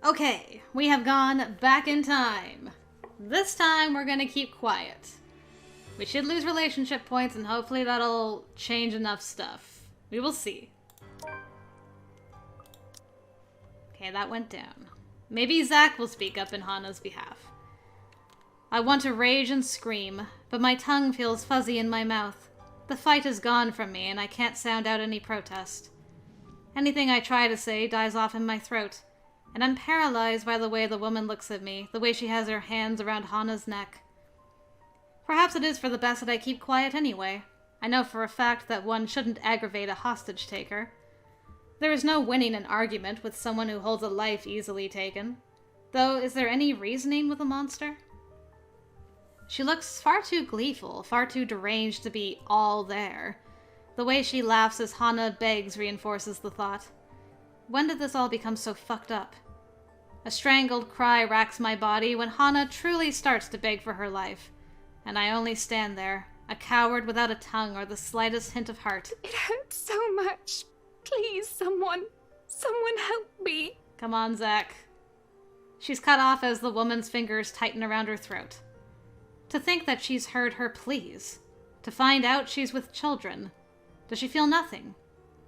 Okay, we have gone back in time. This time we're gonna keep quiet. We should lose relationship points and hopefully that'll change enough stuff. We will see. Okay, that went down. Maybe Zach will speak up in Hana's behalf. I want to rage and scream, but my tongue feels fuzzy in my mouth. The fight is gone from me and I can't sound out any protest. Anything I try to say dies off in my throat, and I'm paralyzed by the way the woman looks at me, the way she has her hands around Hana's neck. Perhaps it is for the best that I keep quiet anyway. I know for a fact that one shouldn't aggravate a hostage taker. There is no winning an argument with someone who holds a life easily taken. Though, is there any reasoning with a monster? She looks far too gleeful, far too deranged to be all there. The way she laughs as Hana begs reinforces the thought. When did this all become so fucked up? A strangled cry racks my body when Hana truly starts to beg for her life, and I only stand there, a coward without a tongue or the slightest hint of heart. It hurts so much. Please, someone help me. Come on, Zach. She's cut off as the woman's fingers tighten around her throat. To think that she's heard her pleas. To find out she's with children. Does she feel nothing?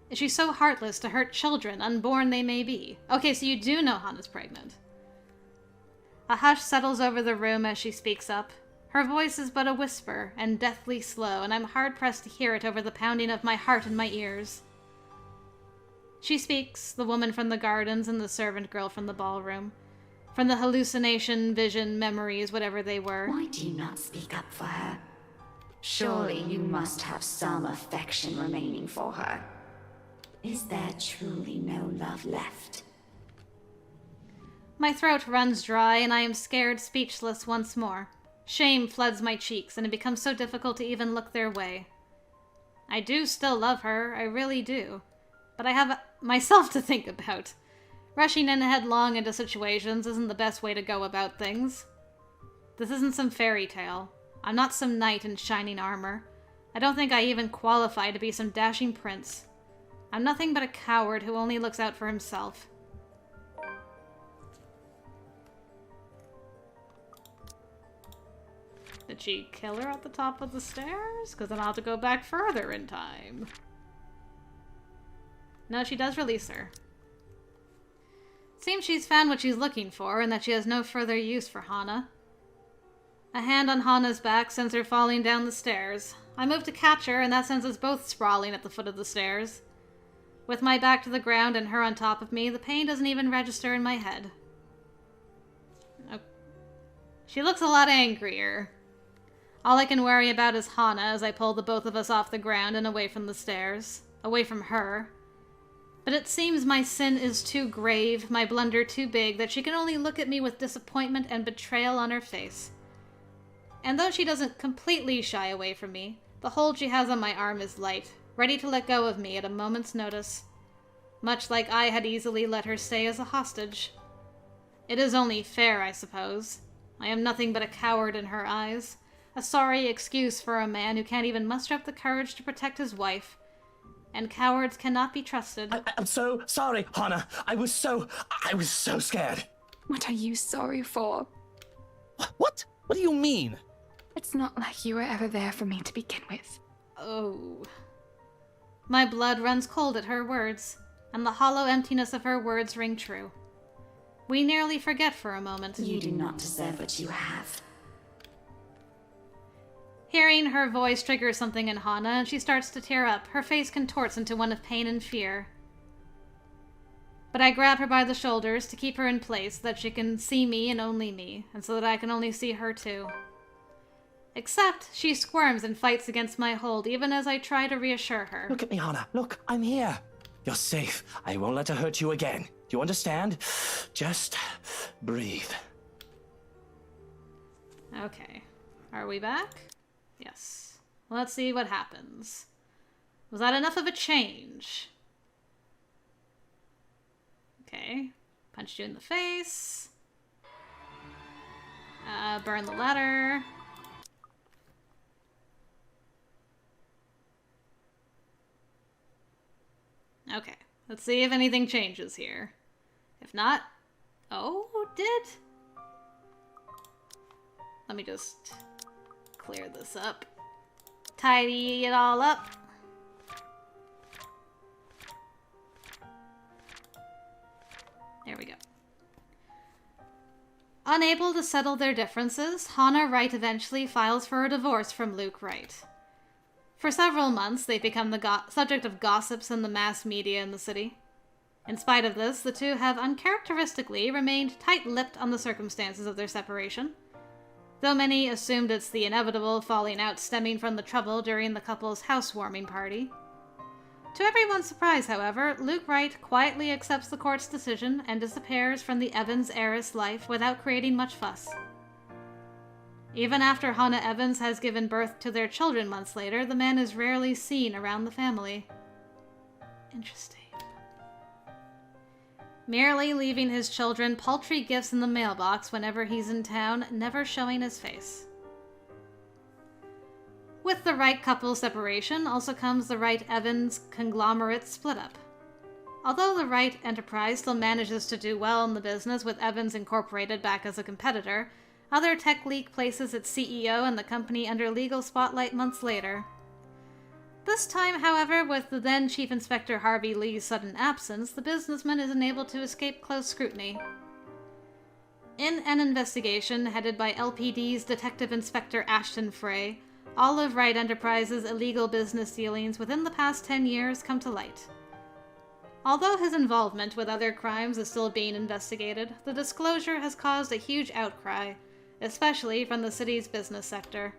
Is she so heartless to hurt children, unborn they may be? Okay, so you do know Hana's pregnant. A hush settles over the room as she speaks up. Her voice is but a whisper, and deathly slow, and I'm hard-pressed to hear it over the pounding of my heart in my ears. She speaks, the woman from the gardens and the servant girl from the ballroom. From the hallucination, vision, memories, whatever they were. Why do you not speak up for her? Surely you must have some affection remaining for her. Is there truly no love left? My throat runs dry, and I am scared speechless once more. Shame floods my cheeks, and it becomes so difficult to even look their way. I do still love her, I really do. But I have myself to think about. Rushing in headlong into situations isn't the best way to go about things. This isn't some fairy tale. I'm not some knight in shining armor. I don't think I even qualify to be some dashing prince. I'm nothing but a coward who only looks out for himself. Did she kill her at the top of the stairs? Because then I'll have to go back further in time. No, she does release her. Seems she's found what she's looking for, and that she has no further use for Hana. A hand on Hana's back sends her falling down the stairs. I move to catch her, and that sends us both sprawling at the foot of the stairs. With my back to the ground and her on top of me, the pain doesn't even register in my head. Oh. She looks a lot angrier. All I can worry about is Hana as I pull the both of us off the ground and away from the stairs. Away from her. But it seems my sin is too grave, my blunder too big, that she can only look at me with disappointment and betrayal on her face. And though she doesn't completely shy away from me, the hold she has on my arm is light, ready to let go of me at a moment's notice. Much like I had easily let her stay as a hostage. It is only fair, I suppose. I am nothing but a coward in her eyes. A sorry excuse for a man who can't even muster up the courage to protect his wife. And cowards cannot be trusted. I'm so sorry, Hana. I was so scared. What are you sorry for? What? What do you mean? It's not like you were ever there for me to begin with. Oh. My blood runs cold at her words, and the hollow emptiness of her words ring true. We nearly forget for a moment. You do not deserve what you have. Hearing her voice triggers something in Hana, and she starts to tear up. Her face contorts into one of pain and fear. But I grab her by the shoulders to keep her in place so that she can see me and only me, and so that I can only see her too. Except she squirms and fights against my hold, even as I try to reassure her. Look at me, Hana. Look, I'm here. You're safe. I won't let her hurt you again. Do you understand? Just breathe. Okay. Are we back? Yes. Let's see what happens. Was that enough of a change? Okay. Punched you in the face. Burn the letter. Okay. Let's see if anything changes here. If not, Oh, did? Let me just clear this up. Tidy it all up. There we go. Unable to settle their differences, Hannah Wright eventually files for a divorce from Luke Wright. For several months, they've become the subject of gossips in the mass media in the city. In spite of this, the two have uncharacteristically remained tight-lipped on the circumstances of their separation, though many assumed it's the inevitable falling out stemming from the trouble during the couple's housewarming party. To everyone's surprise, however, Luke Wright quietly accepts the court's decision and disappears from the Evans heiress life without creating much fuss. Even after Hannah Evans has given birth to their children months later, the man is rarely seen around the family. Interesting. Merely leaving his children paltry gifts in the mailbox whenever he's in town, never showing his face. With the Wright couple's separation also comes the Wright-Evans conglomerate split-up. Although the Wright enterprise still manages to do well in the business with Evans Incorporated back as a competitor, other tech leak places its CEO and the company under legal spotlight months later. This time, however, with the then Chief Inspector Harvey Lee's sudden absence, the businessman is unable to escape close scrutiny. In an investigation headed by LPD's Detective Inspector Ashton Frey, all of Wright Enterprises' illegal business dealings within the past 10 years come to light. Although his involvement with other crimes is still being investigated, the disclosure has caused a huge outcry, especially from the city's business sector.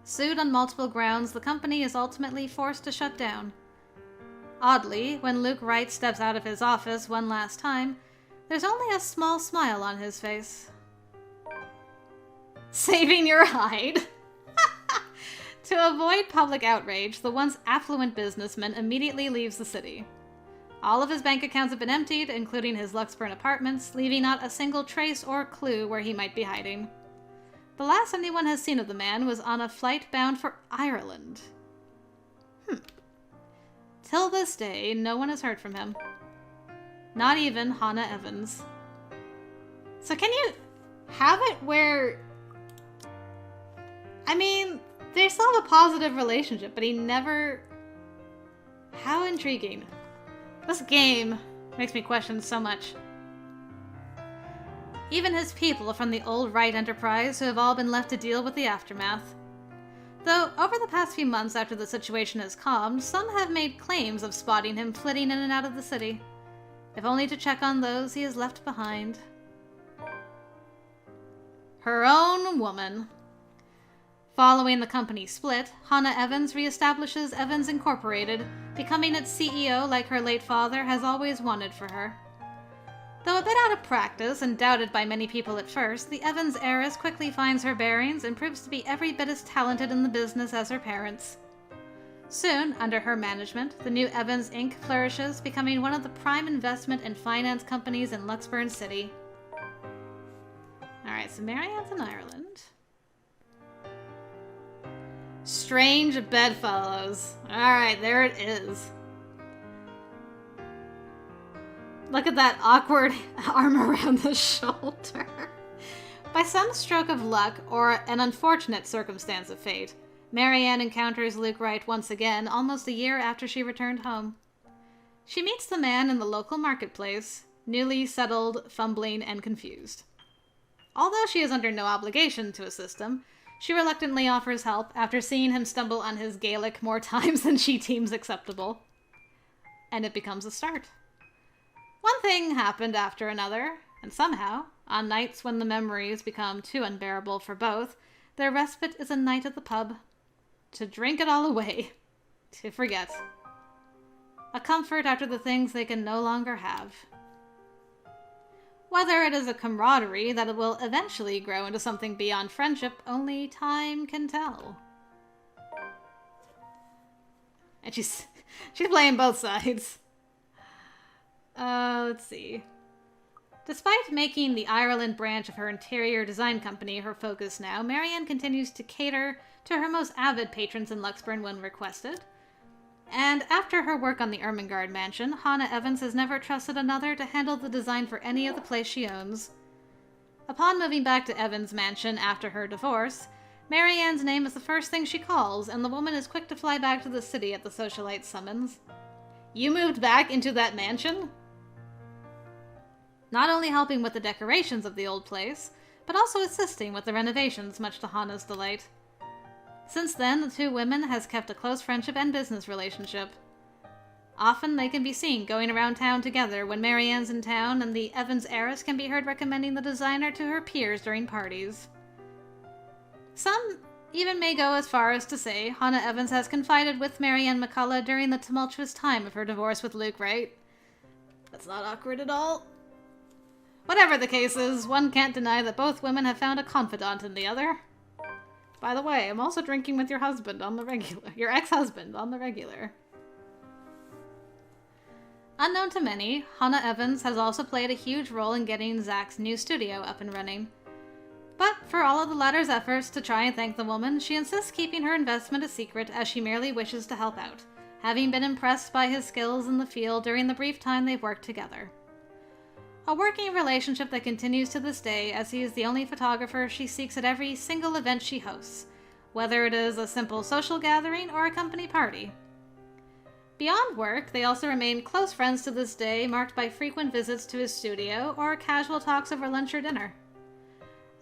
Sued on multiple grounds, the company is ultimately forced to shut down. Oddly, when Luke Wright steps out of his office one last time, there's only a small smile on his face. Saving your hide! To avoid public outrage, the once affluent businessman immediately leaves the city. All of his bank accounts have been emptied, including his Luxburn apartments, leaving not a single trace or clue where he might be hiding. The last anyone has seen of the man was on a flight bound for Ireland. Till this day, no one has heard from him. Not even Hannah Evans. So can you have it where... I mean, they still have a positive relationship, but he never... How intriguing. This game makes me question so much. Even his people from the old Wright Enterprise who have all been left to deal with the aftermath. Though, over the past few months after the situation has calmed, some have made claims of spotting him flitting in and out of the city, if only to check on those he has left behind. Her own woman. Following the company split, Hannah Evans reestablishes Evans Incorporated, becoming its CEO like her late father has always wanted for her. Though a bit out of practice and doubted by many people at first, the Evans heiress quickly finds her bearings and proves to be every bit as talented in the business as her parents. Soon, under her management, the new Evans Inc. flourishes, becoming one of the prime investment and finance companies in Luxburn City. Alright, so Marianne's in Ireland. Strange Bedfellows. Alright, there it is. Look at that awkward arm around the shoulder. By some stroke of luck, or an unfortunate circumstance of fate, Marianne encounters Luke Wright once again almost a year after she returned home. She meets the man in the local marketplace, newly settled, fumbling, and confused. Although she is under no obligation to assist him, she reluctantly offers help after seeing him stumble on his Gaelic more times than she deems acceptable. And it becomes a start. One thing happened after another, and somehow, on nights when the memories become too unbearable for both, their respite is a night at the pub. To drink it all away. To forget. A comfort after the things they can no longer have. Whether it is a camaraderie that will eventually grow into something beyond friendship, only time can tell. And she's playing both sides. Let's see. Despite making the Ireland branch of her interior design company her focus now, Marianne continues to cater to her most avid patrons in Luxburn when requested. And after her work on the Ermengarde mansion, Hannah Evans has never trusted another to handle the design for any of the place she owns. Upon moving back to Evans' mansion after her divorce, Marianne's name is the first thing she calls, and the woman is quick to fly back to the city at the socialite summons. You moved back into that mansion? Not only helping with the decorations of the old place, but also assisting with the renovations, much to Hannah's delight. Since then, the two women has kept a close friendship and business relationship. Often they can be seen going around town together when Marianne's in town, and the Evans heiress can be heard recommending the designer to her peers during parties. Some even may go as far as to say Hannah Evans has confided with Marianne McCullough during the tumultuous time of her divorce with Luke Wright. That's not awkward at all. Whatever the case is, one can't deny that both women have found a confidant in the other. By the way, I'm also drinking with your husband on the regular. Your ex-husband on the regular. Unknown to many, Hannah Evans has also played a huge role in getting Zach's new studio up and running. But for all of the latter's efforts to try and thank the woman, she insists keeping her investment a secret as she merely wishes to help out, having been impressed by his skills in the field during the brief time they've worked together. A working relationship that continues to this day, as he is the only photographer she seeks at every single event she hosts, whether it is a simple social gathering or a company party. Beyond work, they also remain close friends to this day, marked by frequent visits to his studio or casual talks over lunch or dinner.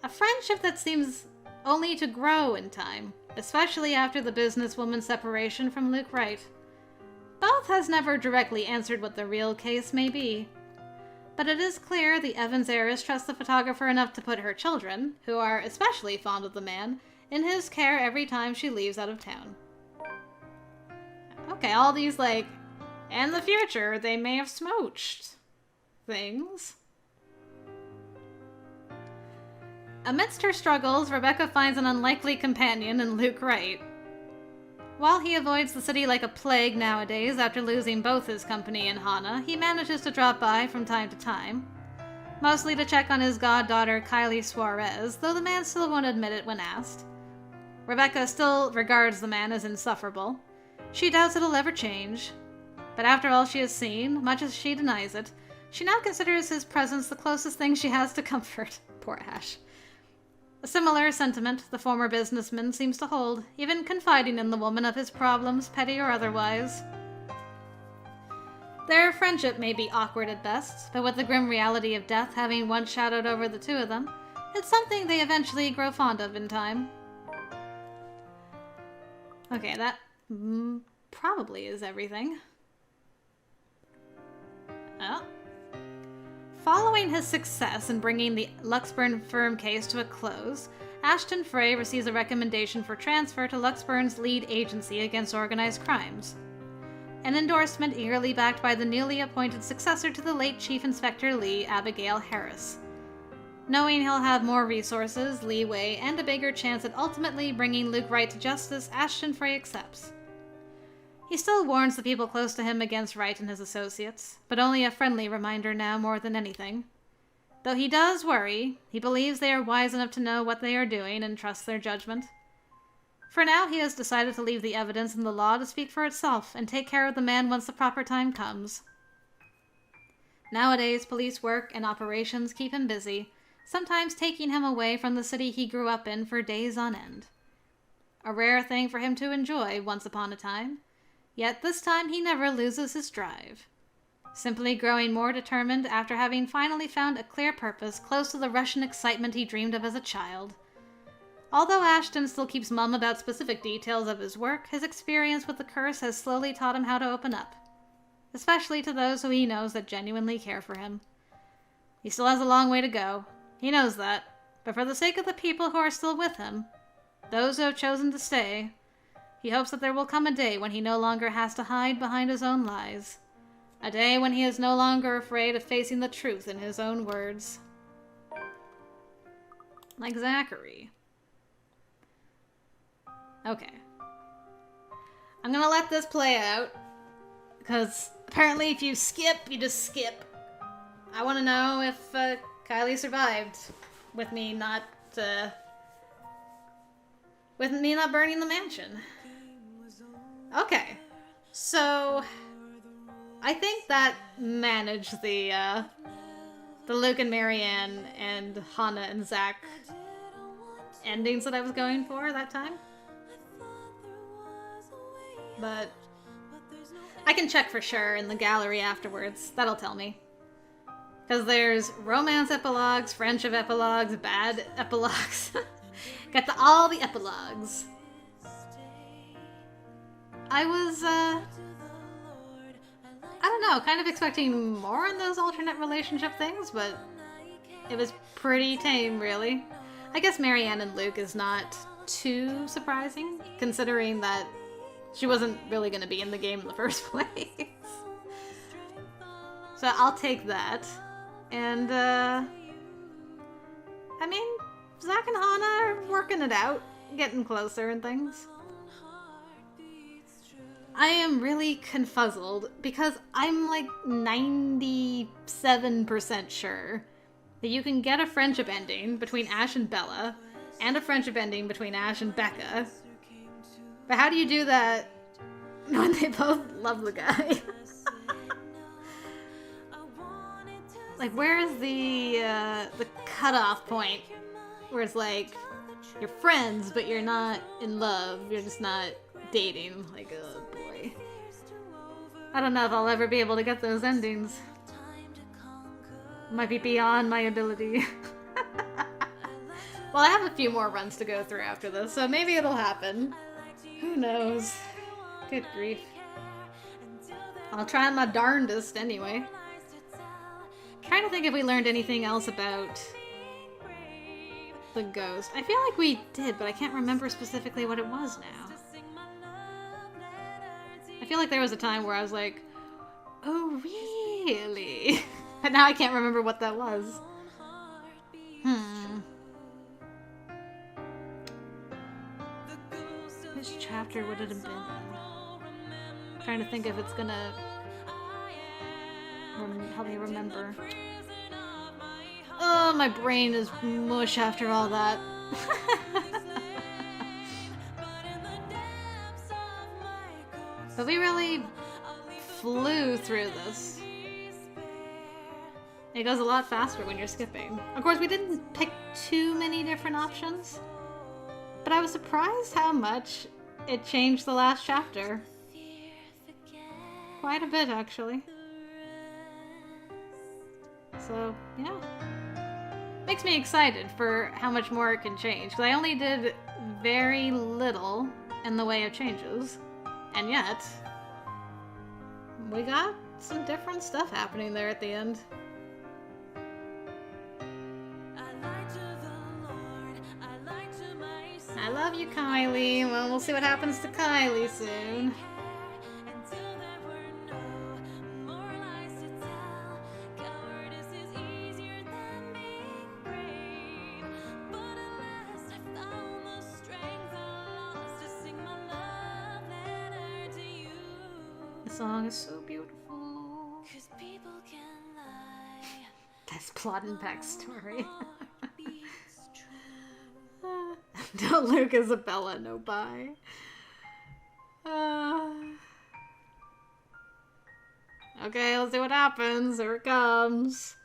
A friendship that seems only to grow in time, especially after the businesswoman's separation from Luke Wright. Both has never directly answered what the real case may be. But it is clear the Evans heiress trusts the photographer enough to put her children, who are especially fond of the man, in his care every time she leaves out of town. Okay, all these, in the future, they may have smooched things. Amidst her struggles, Rebecca finds an unlikely companion in Luke Wright. While he avoids the city like a plague nowadays after losing both his company and Hannah, he manages to drop by from time to time, mostly to check on his goddaughter Kylie Suarez, though the man still won't admit it when asked. Rebecca still regards the man as insufferable. She doubts it'll ever change. But after all she has seen, much as she denies it, she now considers his presence the closest thing she has to comfort. Poor Ash. A similar sentiment the former businessman seems to hold, even confiding in the woman of his problems, petty or otherwise. Their friendship may be awkward at best, but with the grim reality of death having once shadowed over the two of them, it's something they eventually grow fond of in time. Okay, that probably is everything. Oh. Following his success in bringing the Luxburn firm case to a close, Ashton Frey receives a recommendation for transfer to Luxburn's lead agency against organized crimes. An endorsement eagerly backed by the newly appointed successor to the late Chief Inspector Lee, Abigail Harris. Knowing he'll have more resources, leeway, and a bigger chance at ultimately bringing Luke Wright to justice, Ashton Frey accepts. He still warns the people close to him against Wright and his associates, but only a friendly reminder now more than anything. Though he does worry, he believes they are wise enough to know what they are doing and trusts their judgment. For now, he has decided to leave the evidence and the law to speak for itself and take care of the man once the proper time comes. Nowadays, police work and operations keep him busy, sometimes taking him away from the city he grew up in for days on end. A rare thing for him to enjoy once upon a time. Yet this time he never loses his drive, simply growing more determined after having finally found a clear purpose close to the Russian excitement he dreamed of as a child. Although Ashton still keeps mum about specific details of his work, his experience with the curse has slowly taught him how to open up, especially to those who he knows that genuinely care for him. He still has a long way to go, he knows that, but for the sake of the people who are still with him, those who have chosen to stay, he hopes that there will come a day when he no longer has to hide behind his own lies. A day when he is no longer afraid of facing the truth in his own words. Like Zachary. Okay. I'm gonna let this play out, because apparently if you skip, you just skip. I want to know if Kylie survived with me not burning the mansion. Okay. So, I think that managed the Luke and Marianne and Hannah and Zach endings that I was going for that time. But I can check for sure in the gallery afterwards. That'll tell me. Because there's romance epilogues, friendship epilogues, bad epilogues. Got all the epilogues. I was, I don't know, kind of expecting more on those alternate relationship things, but it was pretty tame, really. I guess Marianne and Luke is not too surprising, considering that she wasn't really going to be in the game in the first place. So I'll take that. And, I mean, Zach and Hannah are working it out, getting closer and things. I am really confuzzled because I'm like 97% sure that you can get a friendship ending between Ash and Bella and a friendship ending between Ash and Becca. But how do you do that when they both love the guy? Like, where is the cutoff point where it's like, you're friends, but you're not in love, you're just not dating? Like, oh boy. I don't know if I'll ever be able to get those endings. Might be beyond my ability. Well, I have a few more runs to go through after this, so maybe it'll happen. Who knows? Good grief. I'll try my darndest anyway. Trying to think if we learned anything else about the ghost. I feel like we did, but I can't remember specifically what it was now. I feel like there was a time where I was like, oh really? But now I can't remember what that was. Which chapter would it have been? I'm trying to think if it's gonna help me remember. Oh, my brain is mush after all that. But we really flew through this. It goes a lot faster when you're skipping. Of course, we didn't pick too many different options, but I was surprised how much it changed the last chapter. Quite a bit, actually. So, yeah. Makes me excited for how much more it can change, because I only did very little in the way of changes, and yet we got some different stuff happening there at the end. I love you, Kylie. Well, we'll see what happens to Kylie soon. The song is so beautiful. That's plot and backstory. No Luke, Isabella, no bye. Okay, let's see what happens. Here it comes.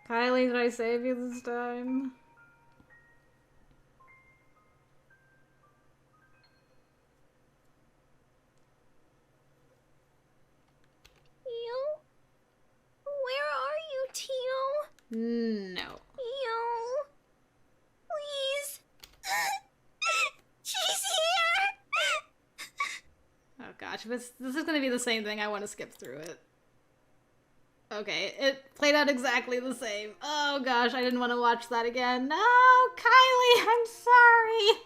Kylie, did I save you this time? Tio? Where are you, Tio? No. Tio? Please? She's here! Oh gosh, this is gonna be the same thing. I want to skip through it. Okay, it played out exactly the same. Oh gosh, I didn't want to watch that again. No, Kylie, I'm sorry.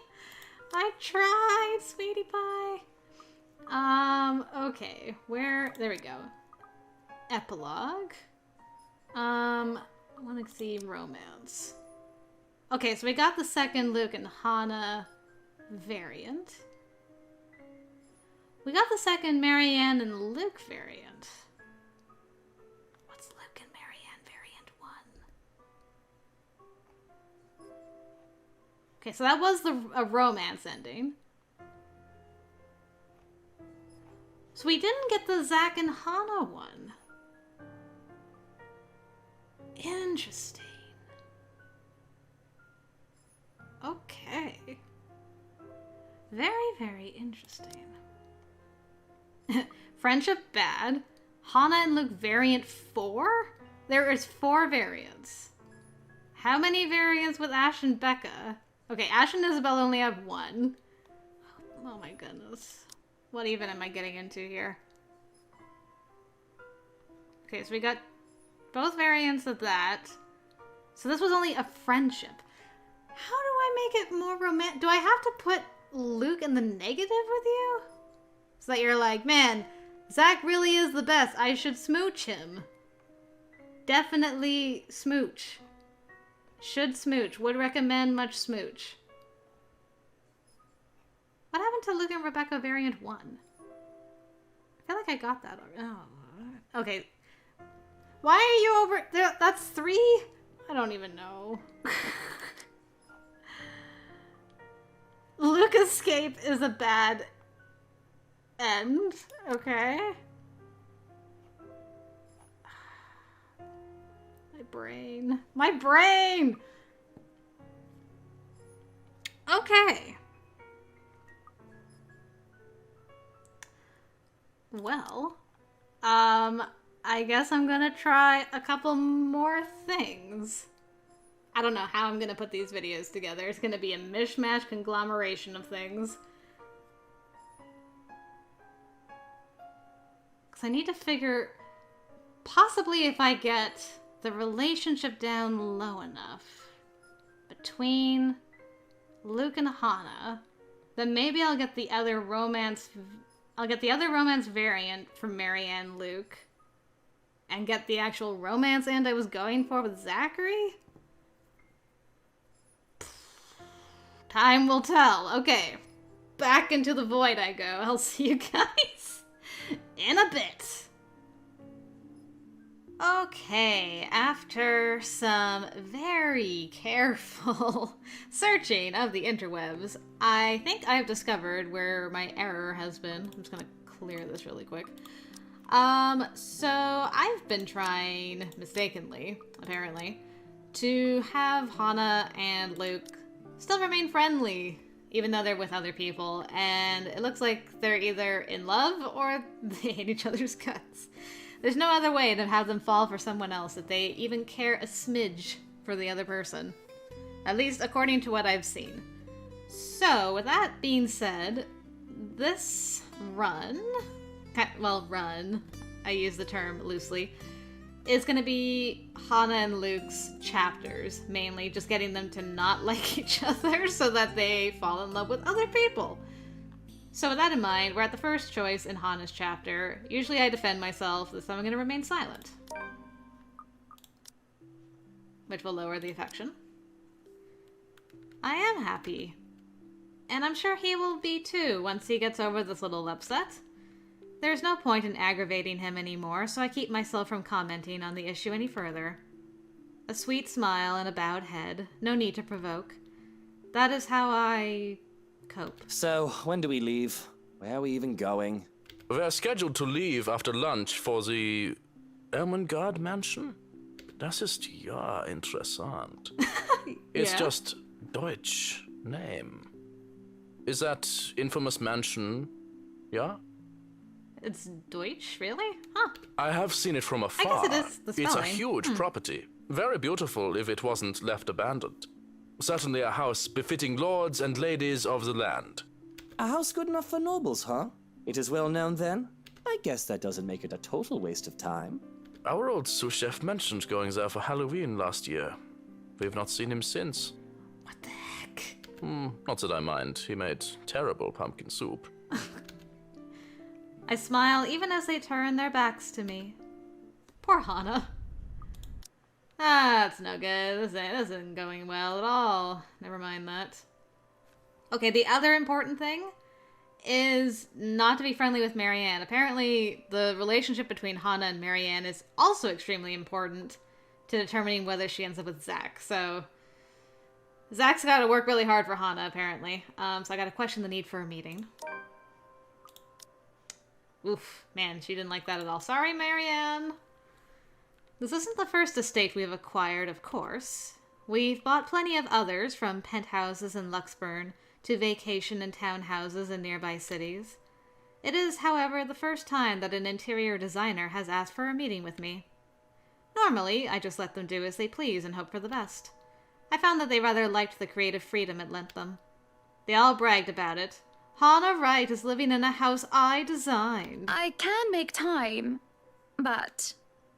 I tried, sweetie pie. Okay, there we go. Epilogue. I want to see romance. Okay, so we got the second Luke and Hannah variant. We got the second Marianne and Luke variant. What's Luke and Marianne variant 1? Okay, so that was a romance ending. we didn't get the Zach and Hana one. Interesting. Okay. Very, very interesting. Friendship bad. Hana and Luke variant 4? There is 4 variants. How many variants with Ash and Becca? Okay, Ash and Isabel only have 1. Oh my goodness. What even am I getting into here? Okay, so we got both variants of that. So this was only a friendship. How do I make it more romantic? Do I have to put Luke in the negative with you? So that you're like, man, Zach really is the best. I should smooch him. Definitely smooch. Should smooch. Would recommend much smooch. What happened to Luke and Rebecca variant 1? I feel like I got that already. Oh, okay. Why are you over there? That's 3? I don't even know. Luke escape is a bad end. Okay. My brain. My brain! Okay. Well, I guess I'm gonna try a couple more things. I don't know how I'm gonna put these videos together. It's gonna be a mishmash conglomeration of things. Because I need to figure, possibly if I get the relationship down low enough between Luke and Hana, then maybe I'll get the other romance. I'll get the other romance variant from Marianne Luke, and get the actual romance end I was going for with Zachary. Time will tell. Okay, back into the void I go. I'll see you guys in a bit. Okay, after some very careful searching of the interwebs, I think I've discovered where my error has been. I'm just gonna clear this really quick. So I've been trying, mistakenly, apparently, to have Hana and Luke still remain friendly, even though they're with other people, and it looks like they're either in love or they hate each other's guts. There's no other way to have them fall for someone else, that they even care a smidge for the other person. At least according to what I've seen. So, with that being said, this run, I use the term loosely, is going to be Hana and Luke's chapters, mainly, just getting them to not like each other so that they fall in love with other people. So with that in mind, we're at the first choice in Hana's chapter. Usually I defend myself, this time I'm going to remain silent. Which will lower the affection. I am happy. And I'm sure he will be too, once he gets over this little upset. There's no point in aggravating him anymore, so I keep myself from commenting on the issue any further. A sweet smile and a bowed head, no need to provoke. That is how I cope. So, when do we leave? Where are we even going? We're scheduled to leave after lunch for the Ermengarde mansion. Das ist ja interessant. It's Yeah. just Deutsch name. Is that infamous mansion, yeah? It's Deutsch, really? Huh. I have seen it from afar. it is, the It's a spelling. huge property. Very beautiful if it wasn't left abandoned. Certainly a house befitting lords and ladies of the land. A house good enough for nobles, huh? It is well known then? I guess that doesn't make it a total waste of time. Our old sous chef mentioned going there for Halloween last year. We've not seen him since. What the heck? Not that I mind. He made terrible pumpkin soup. I smile even as they turn their backs to me. Poor Hana. That's no good. This isn't going well at all. Never mind that. Okay, the other important thing is not to be friendly with Marianne. Apparently, the relationship between Hana and Marianne is also extremely important to determining whether she ends up with Zach. So, Zach's got to work really hard for Hana, apparently. So I got to question the need for a meeting. Oof, man, she didn't like that at all. Sorry, Marianne. This isn't the first estate we've acquired, of course. We've bought plenty of others, from penthouses in Luxburn to vacation and townhouses in nearby cities. It is, however, the first time that an interior designer has asked for a meeting with me. Normally, I just let them do as they please and hope for the best. I found that they rather liked the creative freedom it lent them. They all bragged about it. Hannah Wright is living in a house I designed. I can make time, but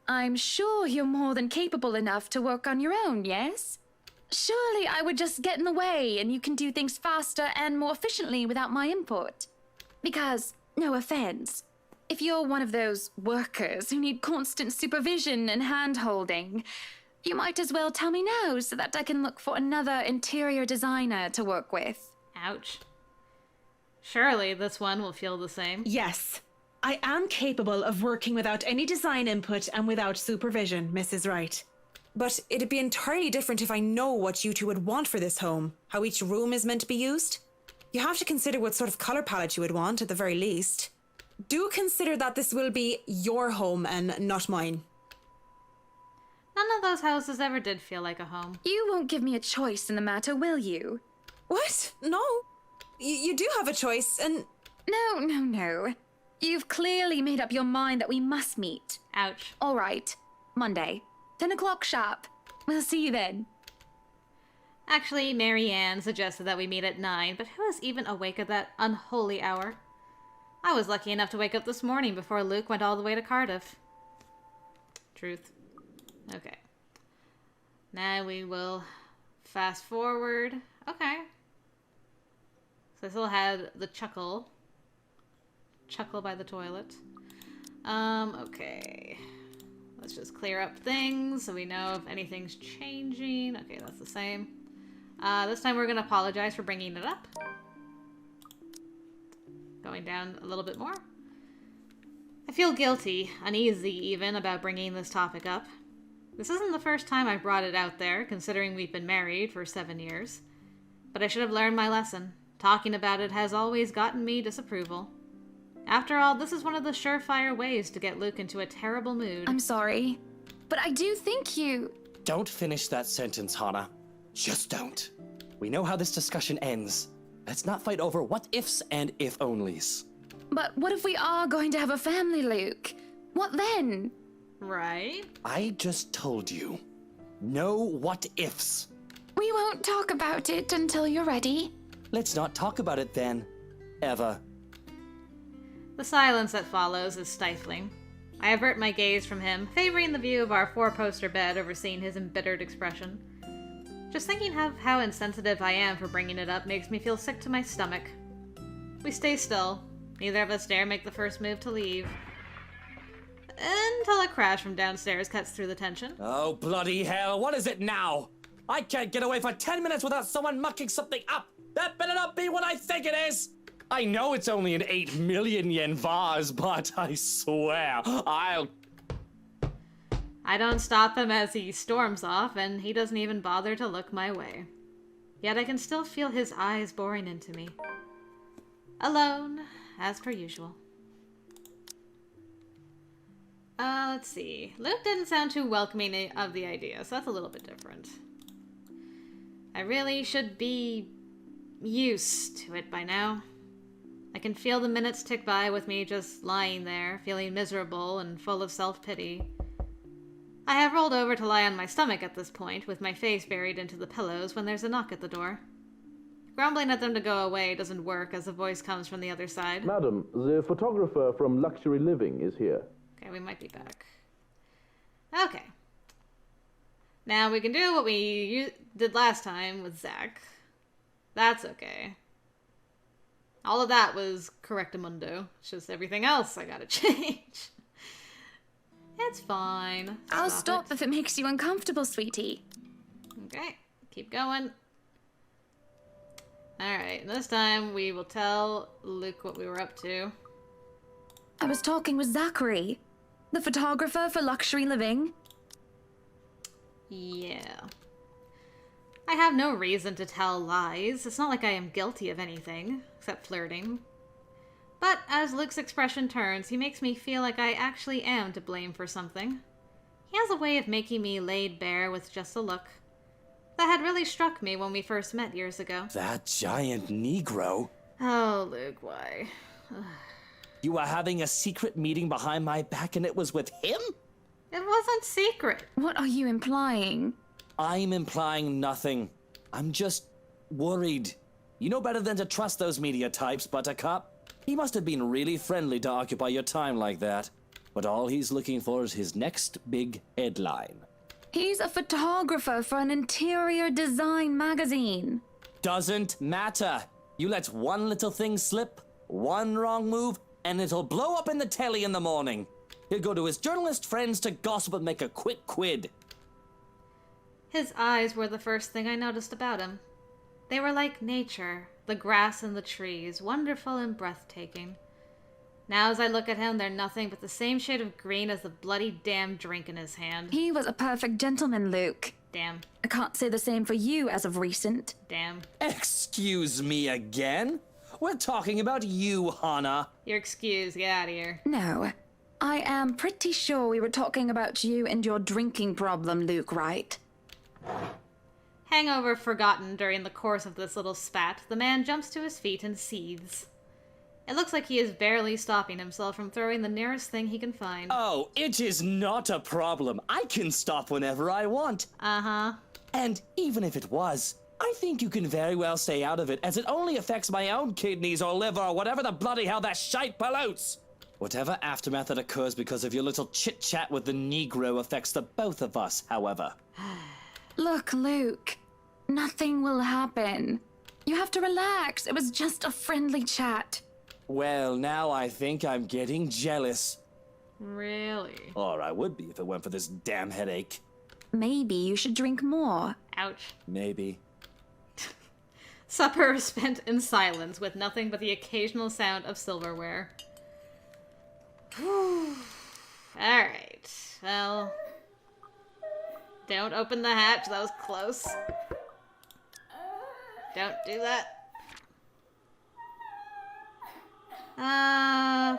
I'm sure you're more than capable enough to work on your own, yes? Surely I would just get in the way and you can do things faster and more efficiently without my input. Because, no offense, if you're one of those workers who need constant supervision and hand-holding, you might as well tell me now so that I can look for another interior designer to work with. Ouch. Surely this one will feel the same. Yes, I am capable of working without any design input and without supervision, Mrs. Wright. But it'd be entirely different if I know what you two would want for this home, how each room is meant to be used. You have to consider what sort of color palette you would want, at the very least. Do consider that this will be your home and not mine. None of those houses ever did feel like a home. You won't give me a choice in the matter, will you? What? No. You do have a choice, and... No. You've clearly made up your mind that we must meet. Ouch. All right. Monday. 10 o'clock sharp. We'll see you then. Actually, Marianne suggested that we meet at 9, but who is even awake at that unholy hour? I was lucky enough to wake up this morning before Luke went all the way to Cardiff. Truth. Okay. Now we will fast forward. Okay. So I still had the chuckle by the toilet. Okay. Let's just clear up things so we know if anything's changing. Okay, that's the same. This time we're going to apologize for bringing it up. Going down a little bit more. I feel guilty, uneasy even, about bringing this topic up. This isn't the first time I've brought it out there, considering we've been married for 7 years. But I should have learned my lesson. Talking about it has always gotten me disapproval. After all, this is one of the surefire ways to get Luke into a terrible mood. I'm sorry, but I do think you... Don't finish that sentence, Hannah. Just don't. We know how this discussion ends. Let's not fight over what-ifs and if-onlys. But what if we are going to have a family, Luke? What then? Right? I just told you. No what-ifs. We won't talk about it until you're ready. Let's not talk about it then. Ever. The silence that follows is stifling. I avert my gaze from him, favoring the view of our four-poster bed, overseeing his embittered expression. Just thinking of how insensitive I am for bringing it up makes me feel sick to my stomach. We stay still. Neither of us dare make the first move to leave. Until a crash from downstairs cuts through the tension. Oh, bloody hell, what is it now? I can't get away for 10 minutes without someone mucking something up. That better not be what I think it is. I know it's only an 8 million yen vase, but I swear, I don't stop him as he storms off, and he doesn't even bother to look my way. Yet I can still feel his eyes boring into me. Alone, as per usual. Let's see. Luke didn't sound too welcoming of the idea, so that's a little bit different. I really should be used to it by now. I can feel the minutes tick by with me just lying there, feeling miserable and full of self-pity. I have rolled over to lie on my stomach at this point, with my face buried into the pillows, when there's a knock at the door. Grumbling at them to go away doesn't work, as a voice comes from the other side. Madam, the photographer from Luxury Living is here. Okay, we might be back. Okay. Now we can do what we did last time with Zach. That's okay. All of that was correctamundo. It's just everything else I gotta change. It's fine. I'll stop if it makes you uncomfortable, sweetie. Okay, keep going. Alright, this time we will tell Luke what we were up to. I was talking with Zachary, the photographer for Luxury Living. Yeah. I have no reason to tell lies. It's not like I am guilty of anything, except flirting. But as Luke's expression turns, he makes me feel like I actually am to blame for something. He has a way of making me laid bare with just a look. That had really struck me when we first met years ago. That giant Negro? Oh, Luke, why? You were having a secret meeting behind my back and it was with him? It wasn't secret. What are you implying? I'm implying nothing. I'm just worried. You know better than to trust those media types, Buttercup. He must have been really friendly to occupy your time like that. But all he's looking for is his next big headline. He's a photographer for an interior design magazine. Doesn't matter. You let one little thing slip, one wrong move, and it'll blow up in the telly in the morning. He'll go to his journalist friends to gossip and make a quick quid. His eyes were the first thing I noticed about him. They were like nature, the grass and the trees, wonderful and breathtaking. Now as I look at him, they're nothing but the same shade of green as the bloody damn drink in his hand. He was a perfect gentleman, Luke. Damn. I can't say the same for you as of recent. Damn. Excuse me again? We're talking about you, Hana. You're excused. Get out of here. No. I am pretty sure we were talking about you and your drinking problem, Luke, right? Hangover forgotten during the course of this little spat, the man jumps to his feet and seethes. It looks like he is barely stopping himself from throwing the nearest thing he can find. Oh, it is not a problem. I can stop whenever I want. Uh-huh. And even if it was, I think you can very well stay out of it, as it only affects my own kidneys or liver or whatever the bloody hell that shite pollutes. Whatever aftermath that occurs because of your little chit-chat with the Negro affects the both of us, however. Look, Luke. Nothing will happen. You have to relax. It was just a friendly chat. Well, now I think I'm getting jealous. Really? Or I would be if it weren't for this damn headache. Maybe you should drink more. Ouch. Maybe. Supper spent in silence with nothing but the occasional sound of silverware. Alright, well... Don't open the hatch, that was close. Don't do that.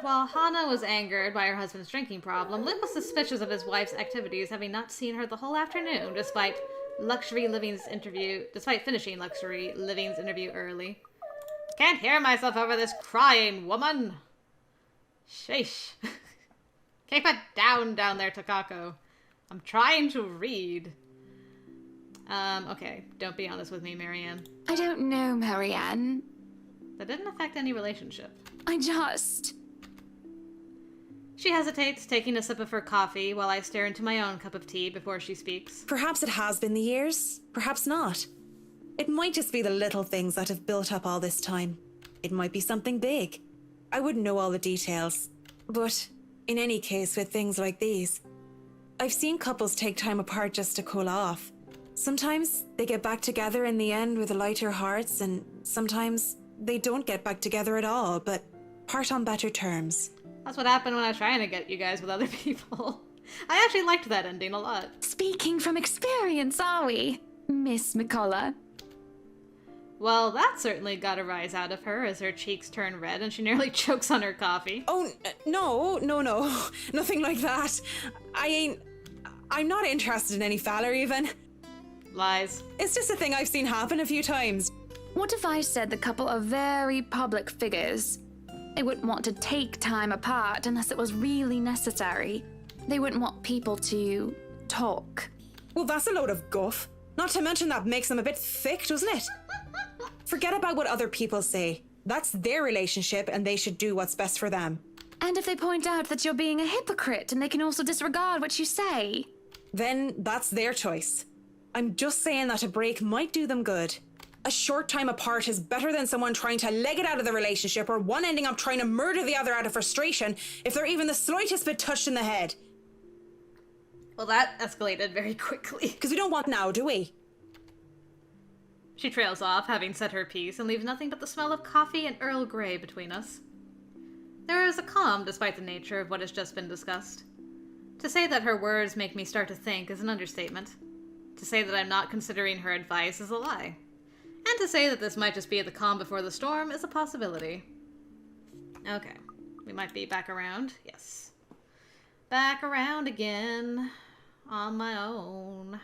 While Hana was angered by her husband's drinking problem, Luke was suspicious of his wife's activities, having not seen her the whole afternoon, despite finishing Luxury Living's interview early. Can't hear myself over this crying, woman! Sheesh. Keep it down there, Takako. I'm trying to read. Okay, don't be honest with me, Marianne. I don't know, Marianne. That didn't affect any relationship. She hesitates, taking a sip of her coffee, while I stare into my own cup of tea before she speaks. Perhaps it has been the years, perhaps not. It might just be the little things that have built up all this time. It might be something big. I wouldn't know all the details. But in any case, with things like these, I've seen couples take time apart just to cool off. Sometimes they get back together in the end with lighter hearts, and sometimes they don't get back together at all, but part on better terms. That's what happened when I was trying to get you guys with other people. I actually liked that ending a lot. Speaking from experience, are we, Miss McCullough? Well, that certainly got a rise out of her as her cheeks turn red and she nearly chokes on her coffee. Oh, no. Nothing like that. I'm not interested in any fella even. Lies. It's just a thing I've seen happen a few times. What if I said the couple are very public figures? They wouldn't want to take time apart unless it was really necessary. They wouldn't want people to talk. Well, that's a load of guff. Not to mention that makes them a bit thick, doesn't it? Forget about what other people say. That's their relationship and they should do what's best for them. And if they point out that you're being a hypocrite and they can also disregard what you say? Then that's their choice. I'm just saying that a break might do them good. A short time apart is better than someone trying to leg it out of the relationship or one ending up trying to murder the other out of frustration if they're even the slightest bit touched in the head. Well, that escalated very quickly. Because we don't want now, do we? She trails off, having said her piece, and leaves nothing but the smell of coffee and Earl Grey between us. There is a calm despite the nature of what has just been discussed. To say that her words make me start to think is an understatement. To say that I'm not considering her advice is a lie. And to say that this might just be the calm before the storm is a possibility. Okay. We might be back around. Yes. Back around again. On my own.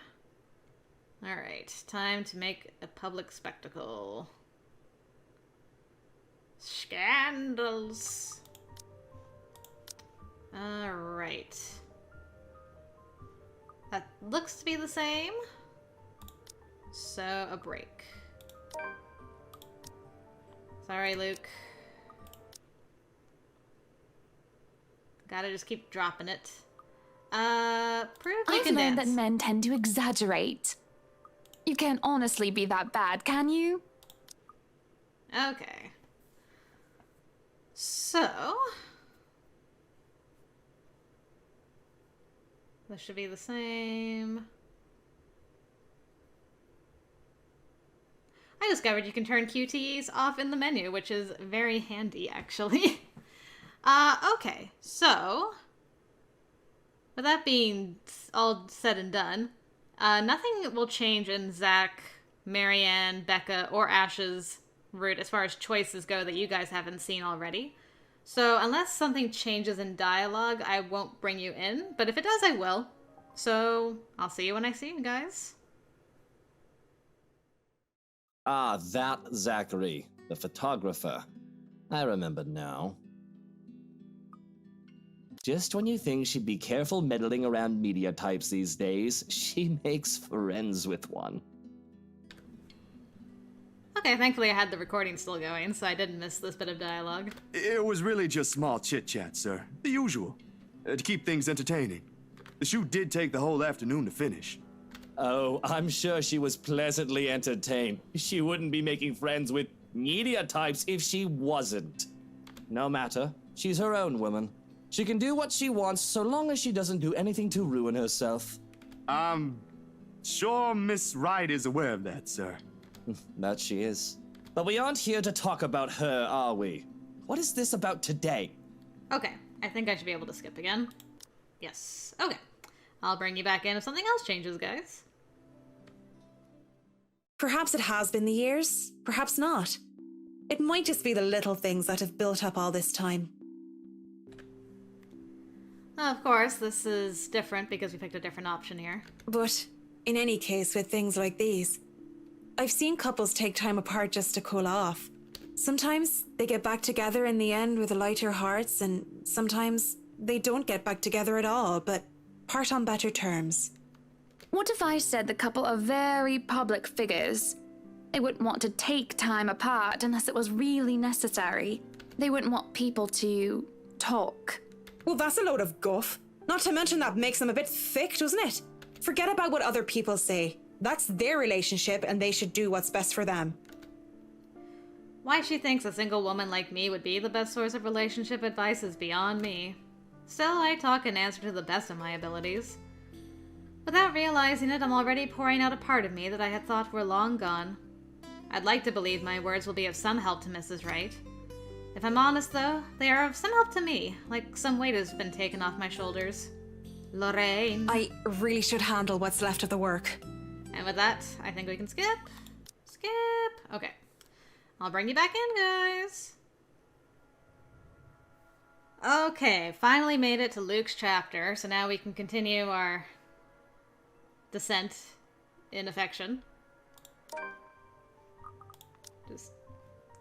Alright. Time to make a public spectacle. Scandals. Alright. That looks to be the same. So, a break. Sorry, Luke. Gotta just keep dropping it. Prove you I've can learned dance. that men tend to exaggerate. You can't honestly be that bad, can you? Okay. So... this should be the same. I discovered you can turn QTEs off in the menu, which is very handy, actually. Okay, so... with that being all said and done, nothing will change in Zach, Marianne, Becca, or Ash's route as far as choices go that you guys haven't seen already. So unless something changes in dialogue, I won't bring you in, but if it does, I will. So I'll see you when I see you guys. Ah, that Zachary, the photographer. I remember now. Just when you think she'd be careful meddling around media types these days, she makes friends with one. Okay, thankfully I had the recording still going, so I didn't miss this bit of dialogue. It was really just small chit-chat, sir. The usual. To keep things entertaining. The shoot did take the whole afternoon to finish. Oh, I'm sure she was pleasantly entertained. She wouldn't be making friends with media types if she wasn't. No matter. She's her own woman. She can do what she wants so long as she doesn't do anything to ruin herself. I'm sure Miss Wright is aware of that, sir. That she is. But we aren't here to talk about her, are we? What is this about today? Okay, I think I should be able to skip again. Yes, okay. I'll bring you back in if something else changes, guys. Perhaps it has been the years, perhaps not. It might just be the little things that have built up all this time. Of course, this is different because we picked a different option here. But in any case, with things like these, I've seen couples take time apart just to cool off. Sometimes they get back together in the end with lighter hearts, and sometimes they don't get back together at all, but part on better terms. What if I said the couple are very public figures? They wouldn't want to take time apart unless it was really necessary. They wouldn't want people to talk. Well, that's a load of guff. Not to mention that makes them a bit thick, doesn't it? Forget about what other people say. That's their relationship and they should do what's best for them. Why she thinks a single woman like me would be the best source of relationship advice is beyond me. Still, I talk and answer to the best of my abilities. Without realizing it, I'm already pouring out a part of me that I had thought were long gone. I'd like to believe my words will be of some help to Mrs. Wright. If I'm honest, though, they are of some help to me, like some weight has been taken off my shoulders. Lorraine. I really should handle what's left of the work. And with that, I think we can skip. Skip. Okay. I'll bring you back in, guys. Okay, finally made it to Luke's chapter, so now we can continue our descent in affection. Just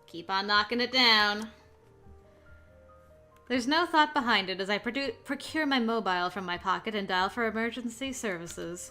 keep on knocking it down. There's no thought behind it as I procure my mobile from my pocket and dial for emergency services.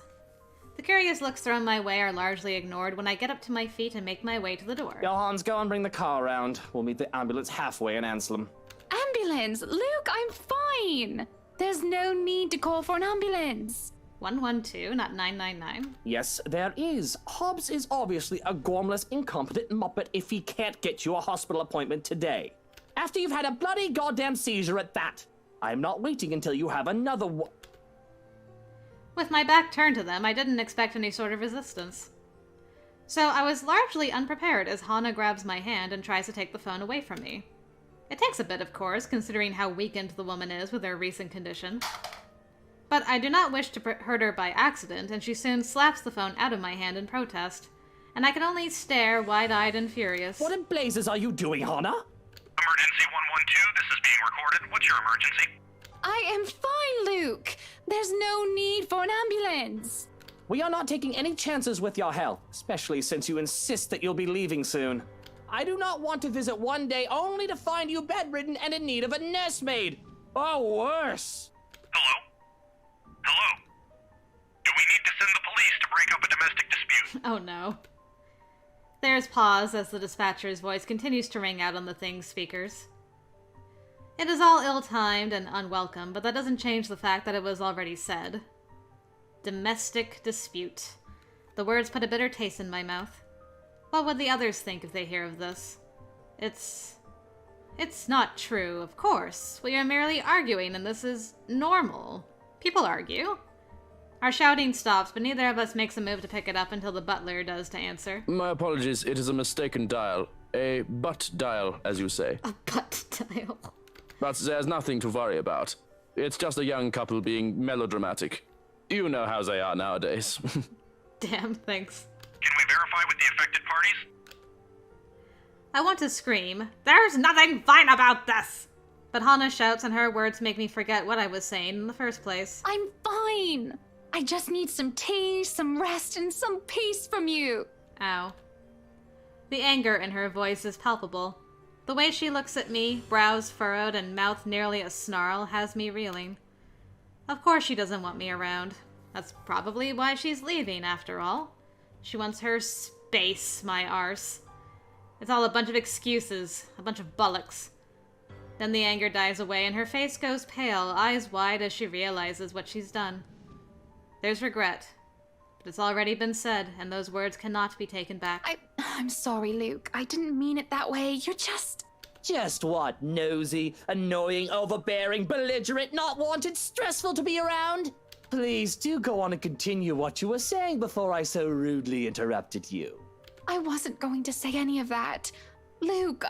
The curious looks thrown my way are largely ignored when I get up to my feet and make my way to the door. Yo, Hans, go and bring the car around. We'll meet the ambulance halfway in Anselm. Ambulance! Luke, I'm fine! There's no need to call for an ambulance. 112, not 999. Yes, there is. Hobbs is obviously a gormless, incompetent muppet if he can't get you a hospital appointment today. After you've had a bloody goddamn seizure at that. I'm not waiting until you have another one. With my back turned to them, I didn't expect any sort of resistance. So I was largely unprepared as Hana grabs my hand and tries to take the phone away from me. It takes a bit, of course, considering how weakened the woman is with her recent condition. But I do not wish to hurt her by accident, and she soon slaps the phone out of my hand in protest, and I can only stare wide-eyed and furious. What in blazes are you doing, Hana? Emergency 911-2, this is being recorded. What's your emergency? I am fine, Luke. There's no need for an ambulance. We are not taking any chances with your health, especially since you insist that you'll be leaving soon. I do not want to visit one day only to find you bedridden and in need of a nursemaid. Or worse. Hello? Hello? Do we need to send the police to break up a domestic dispute? Oh no. There's pause as the dispatcher's voice continues to ring out on the thing's speakers. It is all ill-timed and unwelcome, but that doesn't change the fact that it was already said. Domestic dispute. The words put a bitter taste in my mouth. What would the others think if they hear of this? It's not true, of course. We are merely arguing, and this is normal. People argue. Our shouting stops, but neither of us makes a move to pick it up until the butler does to answer. My apologies, it is a mistaken dial. A butt dial, as you say. A butt dial. But there's nothing to worry about. It's just a young couple being melodramatic. You know how they are nowadays. Damn, thanks. Can we verify with the affected parties? I want to scream, "There's nothing fine about this!" But Hana shouts and her words make me forget what I was saying in the first place. I'm fine. I just need some tea, some rest, and some peace from you. Ow. The anger in her voice is palpable. The way she looks at me, brows furrowed and mouth nearly a snarl, has me reeling. Of course she doesn't want me around. That's probably why she's leaving, after all. She wants her space, my arse. It's all a bunch of excuses, a bunch of bollocks. Then the anger dies away and her face goes pale, eyes wide as she realizes what she's done. There's regret, but it's already been said, and those words cannot be taken back. I'm sorry, Luke. I didn't mean it that way. You're just... Just what? Nosy, annoying, overbearing, belligerent, not wanted, stressful to be around? Please do go on and continue what you were saying before I so rudely interrupted you. I wasn't going to say any of that. Luke,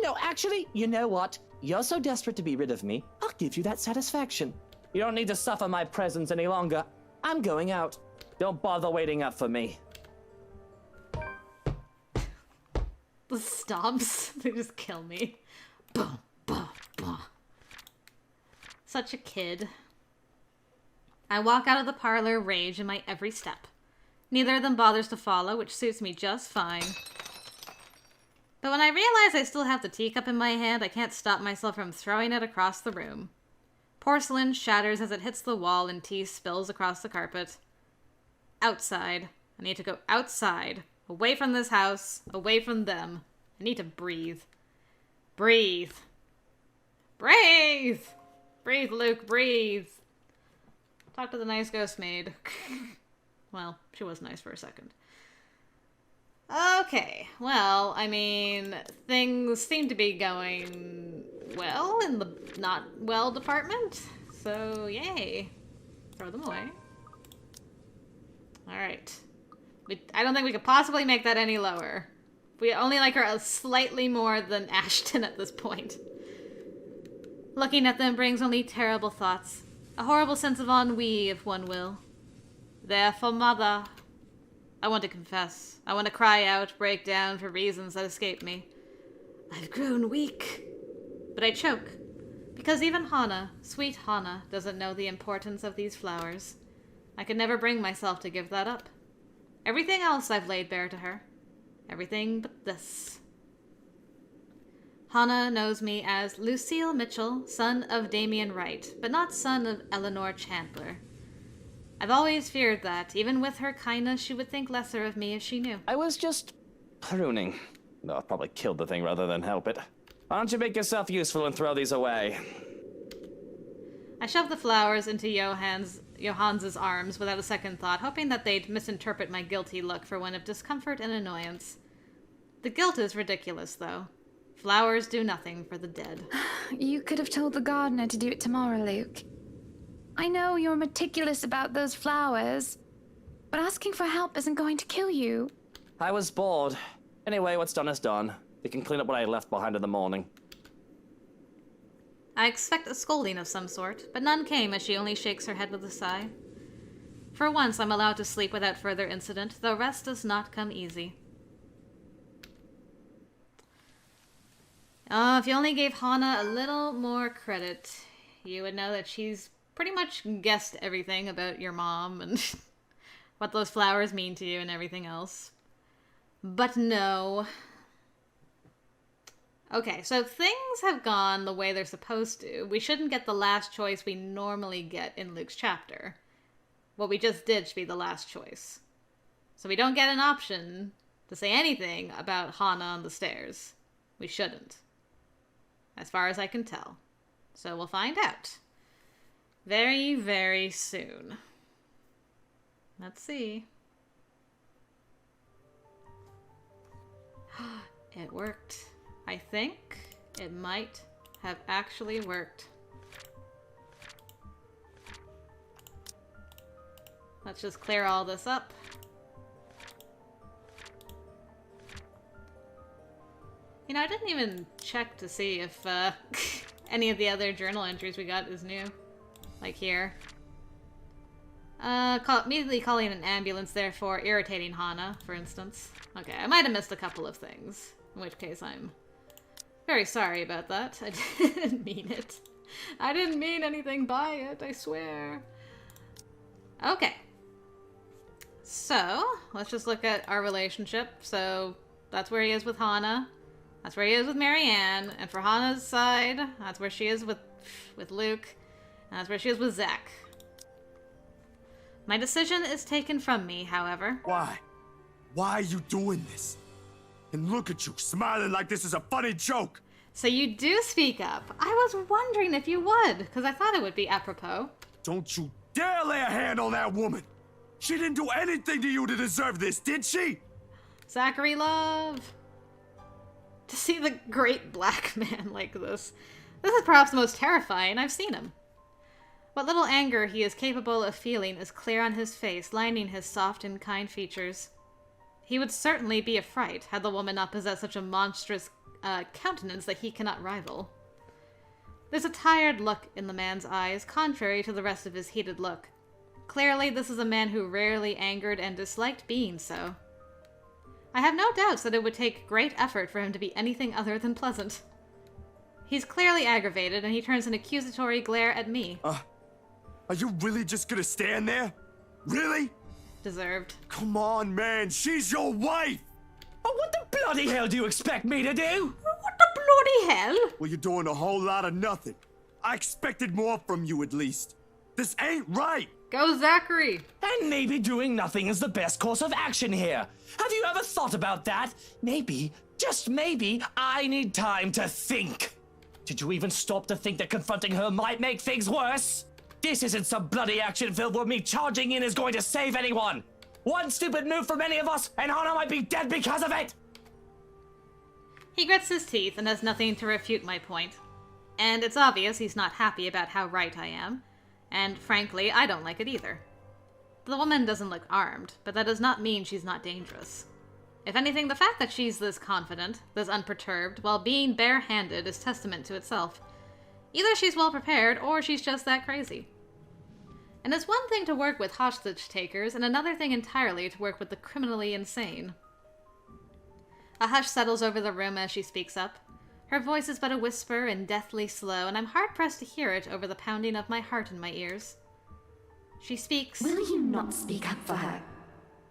No, actually, you know what? You're so desperate to be rid of me, I'll give you that satisfaction. You don't need to suffer my presence any longer. I'm going out. Don't bother waiting up for me. The stomps, they just kill me. Bah, bah, bah. Such a kid. I walk out of the parlor, rage in my every step. Neither of them bothers to follow, which suits me just fine. But when I realize I still have the teacup in my hand, I can't stop myself from throwing it across the room. Porcelain shatters as it hits the wall and tea spills across the carpet. Outside. I need to go outside. Away from this house. Away from them. I need to breathe. Breathe. Breathe! Breathe, Luke, breathe. Talk to the nice ghost maid. Well, she was nice for a second. Okay, well, I mean, things seem to be going well in the not well department, so yay. Throw them away. Alright. I don't think we could possibly make that any lower. We only like her slightly more than Ashton at this point. Looking at them brings only terrible thoughts. A horrible sense of ennui, if one will. Therefore, mother, I want to confess. I want to cry out, break down for reasons that escape me. I've grown weak. But I choke. Because even Hana, sweet Hana, doesn't know the importance of these flowers. I could never bring myself to give that up. Everything else I've laid bare to her. Everything but this. Hana knows me as Lucille Mitchell, son of Damien Wright, but not son of Eleanor Chandler. I've always feared that, even with her kindness, she would think lesser of me if she knew. I was just pruning. No, I've probably killed the thing rather than help it. Why don't you make yourself useful and throw these away? I shoved the flowers into Johannes' arms without a second thought, hoping that they'd misinterpret my guilty look for one of discomfort and annoyance. The guilt is ridiculous, though. Flowers do nothing for the dead. You could have told the gardener to do it tomorrow, Luke. I know you're meticulous about those flowers, but asking for help isn't going to kill you. I was bored. Anyway, what's done is done. We can clean up what I left behind in the morning. I expect a scolding of some sort, but none came as she only shakes her head with a sigh. For once, I'm allowed to sleep without further incident, though rest does not come easy. If you only gave Hana a little more credit, you would know that she's pretty much guessed everything about your mom and what those flowers mean to you and everything else. But no. Okay, so things have gone the way they're supposed to. We shouldn't get the last choice we normally get in Luke's chapter. What we just did should be the last choice. So we don't get an option to say anything about Hana on the stairs. We shouldn't. As far as I can tell. So we'll find out. Very, very soon. Let's see. It worked. I think it might have actually worked. Let's just clear all this up. You know, I didn't even check to see if any of the other journal entries we got is new. Like here. Immediately calling an ambulance, therefore irritating Hana, for instance. Okay, I might have missed a couple of things. In which case I'm very sorry about that. I didn't mean it. I didn't mean anything by it, I swear. Okay. So, let's just look at our relationship. So, that's where he is with Hana. That's where he is with Marianne. And for Hana's side, that's where she is with Luke. And that's where she is with Zach. My decision is taken from me, however. Why? Why are you doing this? And look at you, smiling like this is a funny joke. So you do speak up. I was wondering if you would, because I thought it would be apropos. Don't you dare lay a hand on that woman. She didn't do anything to you to deserve this, did she? Zachary Love. To see the great black man like this. This is perhaps the most terrifying I've seen him. What little anger he is capable of feeling is clear on his face, lining his soft and kind features. He would certainly be a fright had the woman not possessed such a monstrous countenance that he cannot rival. There's a tired look in the man's eyes, contrary to the rest of his heated look. Clearly, this is a man who rarely angered and disliked being so. I have no doubts that it would take great effort for him to be anything other than pleasant. He's clearly aggravated, and he turns an accusatory glare at me. Are you really just gonna stand there? Really? Deserved. Come on, man, she's your wife! Oh, what the bloody hell do you expect me to do? What the bloody hell? Well, you're doing a whole lot of nothing. I expected more from you, at least. This ain't right! Go Zachary! And maybe doing nothing is the best course of action here. Have you ever thought about that? Maybe, just maybe, I need time to think. Did you even stop to think that confronting her might make things worse? This isn't some bloody action film where me charging in is going to save anyone. One stupid move from any of us, and Hana might be dead because of it! He grits his teeth and has nothing to refute my point. And it's obvious he's not happy about how right I am. And frankly, I don't like it either. The woman doesn't look armed, but that does not mean she's not dangerous. If anything, the fact that she's this confident, this unperturbed, while being bare-handed is testament to itself. Either she's well prepared, or she's just that crazy. And it's one thing to work with hostage takers, and another thing entirely to work with the criminally insane. A hush settles over the room as she speaks up. Her voice is but a whisper and deathly slow, and I'm hard-pressed to hear it over the pounding of my heart in my ears. She speaks. Will you not speak up for her?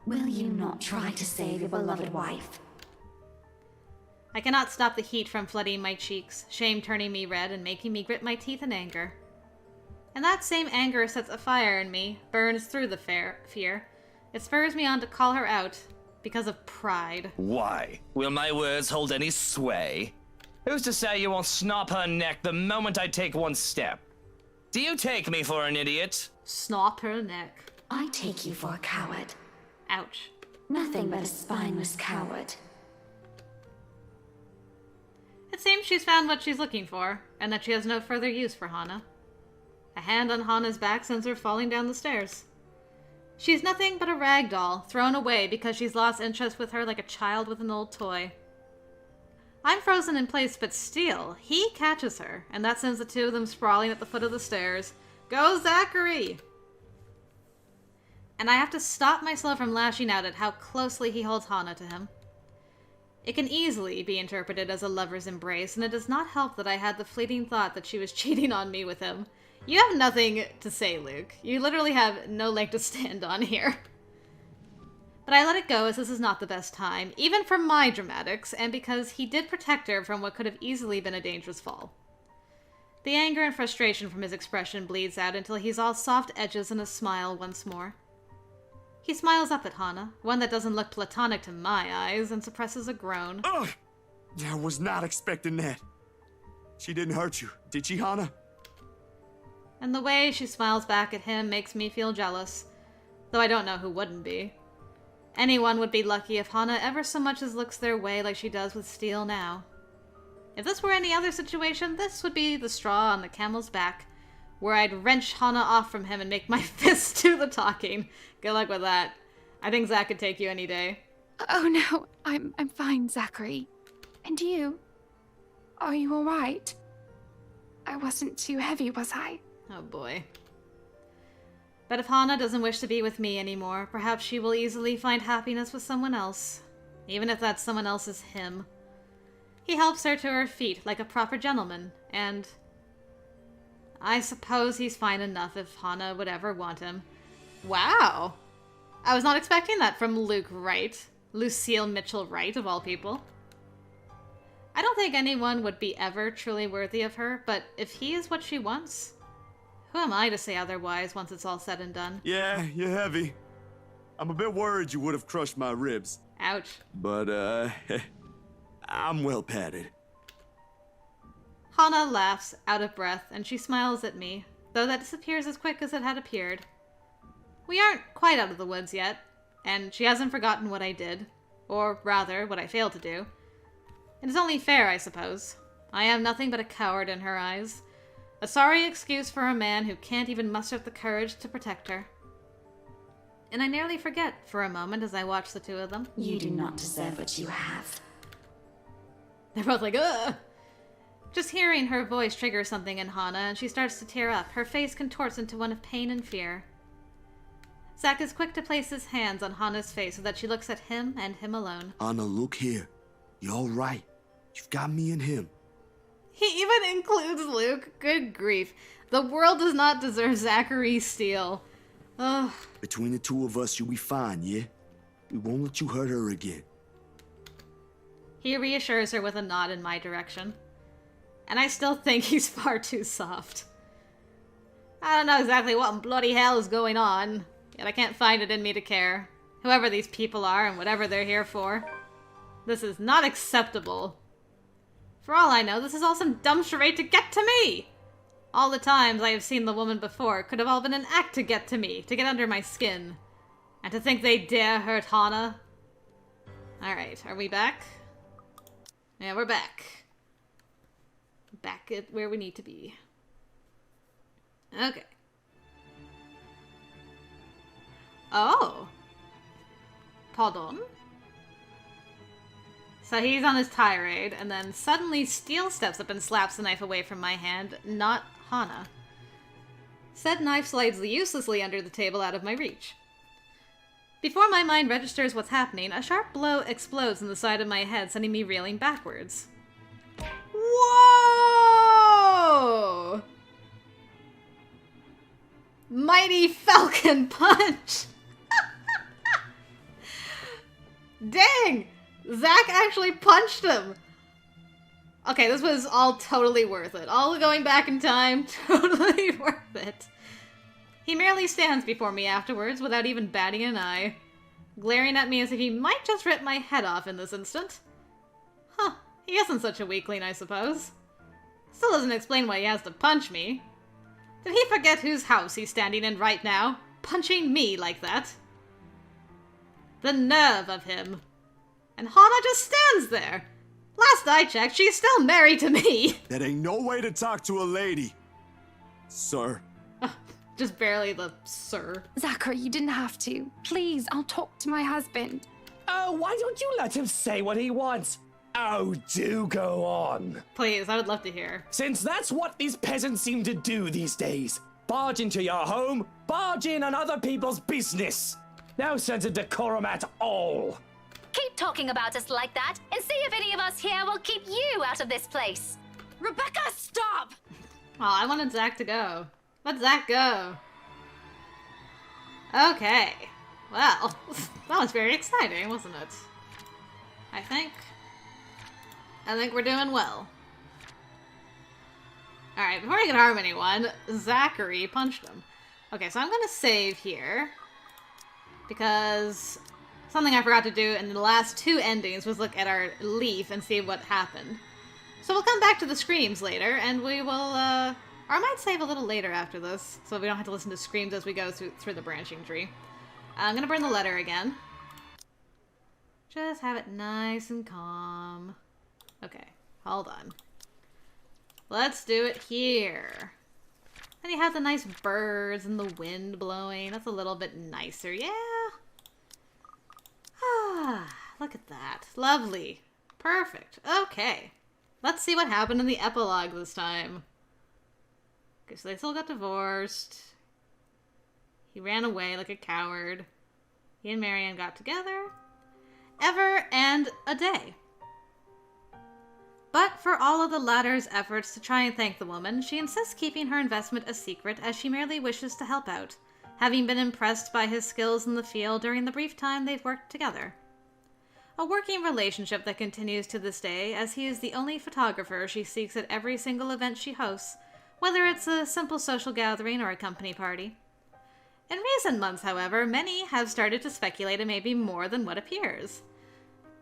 Will you not try to save your beloved wife? I cannot stop the heat from flooding my cheeks, shame turning me red and making me grit my teeth in anger. And that same anger sets a fire in me, burns through the fear. It spurs me on to call her out, because of pride. Why? Will my words hold any sway? Who's to say you won't snap her neck the moment I take one step? Do you take me for an idiot? Snap her neck. I take you for a coward. Ouch. Nothing but a spineless coward. It seems she's found what she's looking for, and that she has no further use for Hana. A hand on Hana's back sends her falling down the stairs. She's nothing but a rag doll, thrown away because she's lost interest with her like a child with an old toy. I'm frozen in place, but still, he catches her, and that sends the two of them sprawling at the foot of the stairs. Go, Zachary! And I have to stop myself from lashing out at how closely he holds Hana to him. It can easily be interpreted as a lover's embrace, and it does not help that I had the fleeting thought that she was cheating on me with him. You have nothing to say, Luke. You literally have no leg to stand on here. But I let it go, as this is not the best time, even for my dramatics, and because he did protect her from what could have easily been a dangerous fall. The anger and frustration from his expression bleeds out until he's all soft edges and a smile once more. He smiles up at Hana, one that doesn't look platonic to my eyes, and suppresses a groan. Ugh! I was not expecting that. She didn't hurt you, did she, Hana? And the way she smiles back at him makes me feel jealous, though I don't know who wouldn't be. Anyone would be lucky if Hana ever so much as looks their way like she does with Steel now. If this were any other situation, this would be the straw on the camel's back, where I'd wrench Hana off from him and make my fists do the talking. Good luck with that. I think Zach could take you any day. Oh no, I'm fine, Zachary. And you? Are you alright? I wasn't too heavy, was I? Oh boy. But if Hana doesn't wish to be with me anymore, perhaps she will easily find happiness with someone else, even if that someone else is him. He helps her to her feet like a proper gentleman, and I suppose he's fine enough if Hana would ever want him. Wow! I was not expecting that from Luke Wright. Lucille Mitchell Wright, of all people. I don't think anyone would be ever truly worthy of her, but if he is what she wants, who am I to say otherwise once it's all said and done? Yeah, you're heavy. I'm a bit worried you would have crushed my ribs. Ouch. But, I'm well padded. Hana laughs, out of breath, and she smiles at me, though that disappears as quick as it had appeared. We aren't quite out of the woods yet, and she hasn't forgotten what I did, or rather, what I failed to do. It is only fair, I suppose. I am nothing but a coward in her eyes. A sorry excuse for a man who can't even muster up the courage to protect her. And I nearly forget for a moment as I watch the two of them. You do not deserve what you have. They're both like, ugh! Just hearing her voice triggers something in Hana, and she starts to tear up. Her face contorts into one of pain and fear. Zach is quick to place his hands on Hana's face so that she looks at him and him alone. Hana, look here. You're all right. You've got me and him. He even includes Luke. Good grief. The world does not deserve Zachary Steele. Ugh. Between the two of us, you'll be fine, yeah? We won't let you hurt her again. He reassures her with a nod in my direction. And I still think he's far too soft. I don't know exactly what in bloody hell is going on, yet I can't find it in me to care. Whoever these people are and whatever they're here for. This is not acceptable. For all I know, this is all some dumb charade to get to me! All the times I have seen the woman before could have all been an act to get to me, to get under my skin. And to think they dare hurt Hana? Alright, are we back? Yeah, we're back. Back at where we need to be. Okay. Oh. Pardon? So he's on his tirade, and then suddenly Steel steps up and slaps the knife away from my hand, not Hana. Said knife slides uselessly under the table out of my reach. Before my mind registers what's happening, a sharp blow explodes in the side of my head, sending me reeling backwards. Whoa! Mighty Falcon Punch! Dang! Zach actually punched him! Okay, this was all totally worth it. All going back in time, totally worth it. He merely stands before me afterwards without even batting an eye, glaring at me as if he might just rip my head off in this instant. Huh, he isn't such a weakling, I suppose. Still doesn't explain why he has to punch me. Did he forget whose house he's standing in right now? Punching me like that? The nerve of him. And Hana just stands there. Last I checked, she's still married to me. That ain't no way to talk to a lady, sir. Just barely the sir. Zachary, you didn't have to. Please, I'll talk to my husband. Oh, why don't you let him say what he wants? Oh, do go on. Please, I would love to hear. Since that's what these peasants seem to do these days. Barge into your home, barge in on other people's business. No sense of decorum at all. Keep talking about us like that and see if any of us here will keep you out of this place. Rebecca, stop! Oh, I wanted Zach to go. Let Zach go. Okay. Well, that was very exciting, wasn't it? I think we're doing well. Alright, before I can harm anyone, Zachary punched him. Okay, so I'm gonna save here. Because something I forgot to do in the last 2 endings was look at our leaf and see what happened. So we'll come back to the screams later, and we will, or I might save a little later after this, so we don't have to listen to screams as we go through the branching tree. I'm gonna burn the letter again. Just have it nice and calm. Okay, hold on. Let's do it here. And you have the nice birds and the wind blowing. That's a little bit nicer, yeah? Ah, look at that. Lovely. Perfect. Okay. Let's see what happened in the epilogue this time. Okay, so they still got divorced. He ran away like a coward. He and Marianne got together. Ever and a day. But for all of the latter's efforts to try and thank the woman, she insists keeping her investment a secret as she merely wishes to help out, having been impressed by his skills in the field during the brief time they've worked together. A working relationship that continues to this day, as he is the only photographer she seeks at every single event she hosts, whether it's a simple social gathering or a company party. In recent months, however, many have started to speculate it may be more than what appears.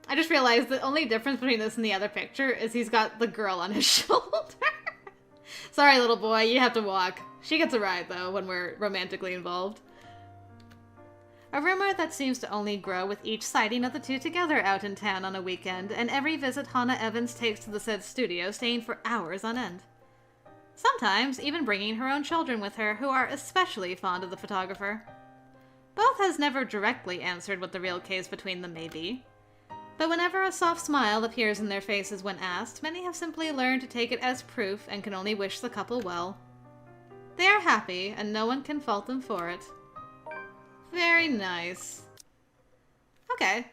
I just realized the only difference between this and the other picture is he's got the girl on his shoulder. Sorry, little boy, you have to walk. She gets a ride, though, when we're romantically involved. A rumor that seems to only grow with each sighting of the two together out in town on a weekend, and every visit Hannah Evans takes to the said studio, staying for hours on end. Sometimes even bringing her own children with her, who are especially fond of the photographer. Both has never directly answered what the real case between them may be. But whenever a soft smile appears in their faces when asked, many have simply learned to take it as proof and can only wish the couple well. They are happy, and no one can fault them for it. Very nice. Okay.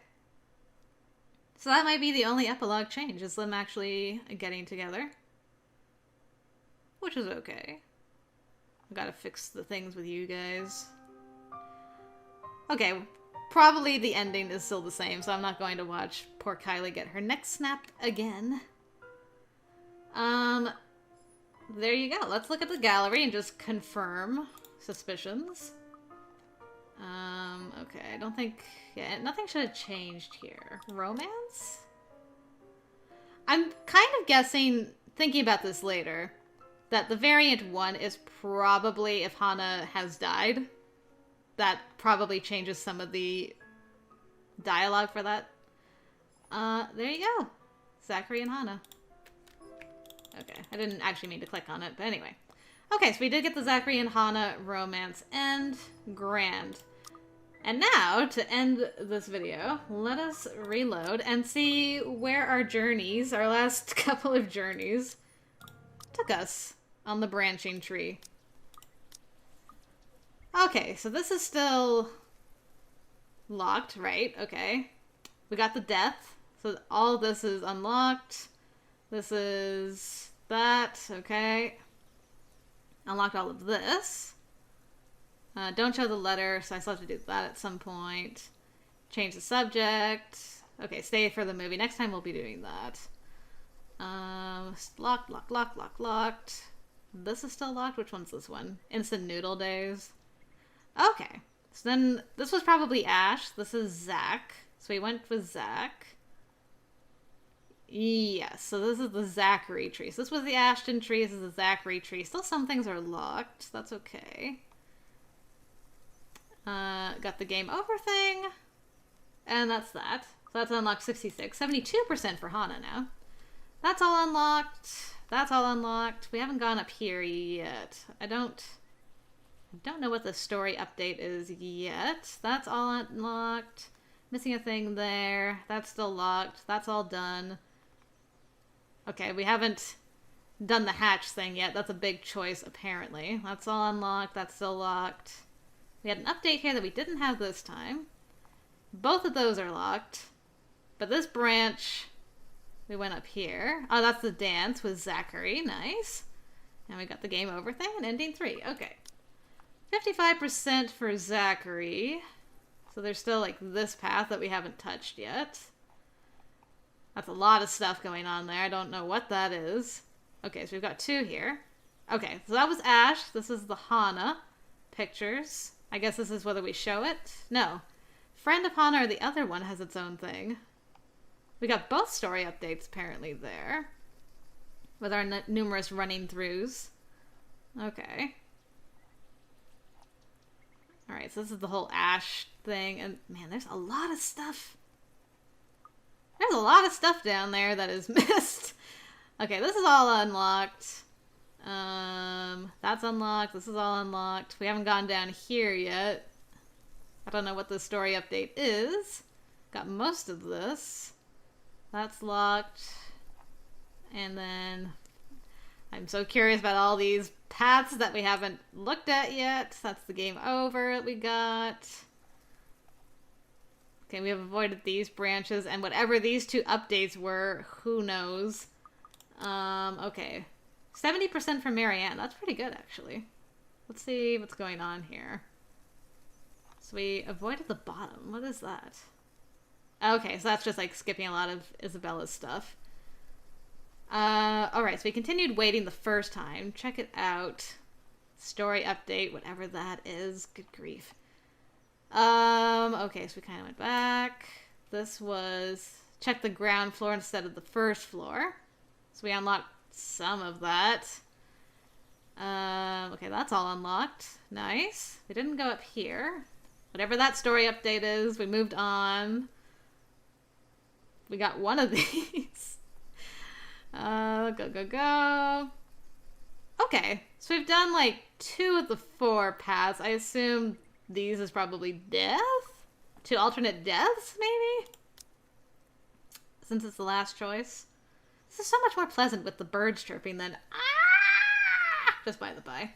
So that might be the only epilogue change, is them actually getting together. Which is okay. I gotta fix the things with you guys. Okay, probably the ending is still the same, so I'm not going to watch poor Kylie get her neck snapped again. There you go. Let's look at the gallery and just confirm suspicions. Okay, I don't think... Yeah, nothing should have changed here. Romance? I'm kind of guessing, thinking about this later, that the variant 1 is probably if Hannah has died. That probably changes some of the dialogue for that. There you go. Zachary and Hannah. Okay, I didn't actually mean to click on it, but anyway. Okay, so we did get the Zachary and Hannah romance end. Grand. And now, to end this video, let us reload and see where our journeys, our last couple of journeys, took us on the branching tree. Okay, so this is still locked, right? Okay. We got the death. So all this is unlocked. This is that. Okay. Unlocked all of this. Don't show the letter, so I still have to do that at some point. Change the subject. Okay, stay for the movie. Next time we'll be doing that. Locked, locked, locked, locked, locked. This is still locked. Which one's this one? Instant Noodle Days. Okay. So then, this was probably Ash. This is Zach. So we went with Zach. Yes, so this is the Zachary tree. So this was the Ashton tree. This is the Zachary tree. Still some things are locked. That's okay. Got the game over thing. And that's that. So that's unlocked 66. 72% for Hannah now. That's all unlocked. That's all unlocked. We haven't gone up here yet. I don't know what the story update is yet. That's all unlocked. Missing a thing there. That's still locked. That's all done. Okay, we haven't done the hatch thing yet. That's a big choice, apparently. That's all unlocked. That's still locked. We had an update here that we didn't have this time. Both of those are locked. But this branch, we went up here. Oh, that's the dance with Zachary. Nice. And we got the game over thing and ending 3. Okay. 55% for Zachary. So there's still, like, this path that we haven't touched yet. That's a lot of stuff going on there. I don't know what that is. Okay, so we've got 2 here. Okay, so that was Ash. This is the Hana pictures. I guess this is whether we show it. No. Friend of Hana or the other one has its own thing. We got both story updates apparently there. With our numerous running throughs. Okay. Alright, so this is the whole Ash thing. And man, there's a lot of stuff. There's a lot of stuff down there that is missed. Okay, this is all unlocked. That's unlocked. This is all unlocked. We haven't gone down here yet. I don't know what the story update is. Got most of this. That's locked. And then I'm so curious about all these paths that we haven't looked at yet. That's the game over that we got. Okay, we have avoided these branches, and whatever these 2 updates were, who knows. Okay. 70% for Marianne. That's pretty good, actually. Let's see what's going on here. So we avoided the bottom. What is that? Okay, so that's just like skipping a lot of Isabella's stuff. Alright, so we continued waiting the first time. Check it out. Story update, whatever that is. Good grief. Okay, so we kind of went back. This was check the ground floor instead of the first floor. So we unlocked some of that. Okay, that's all unlocked. Nice. We didn't go up here. Whatever that story update is, we moved on. We got one of these. Go. Okay, so we've done like 2 of the 4 paths. I assume these is probably death? 2 alternate deaths, maybe? Since it's the last choice. This is so much more pleasant with the birds chirping than just by the by.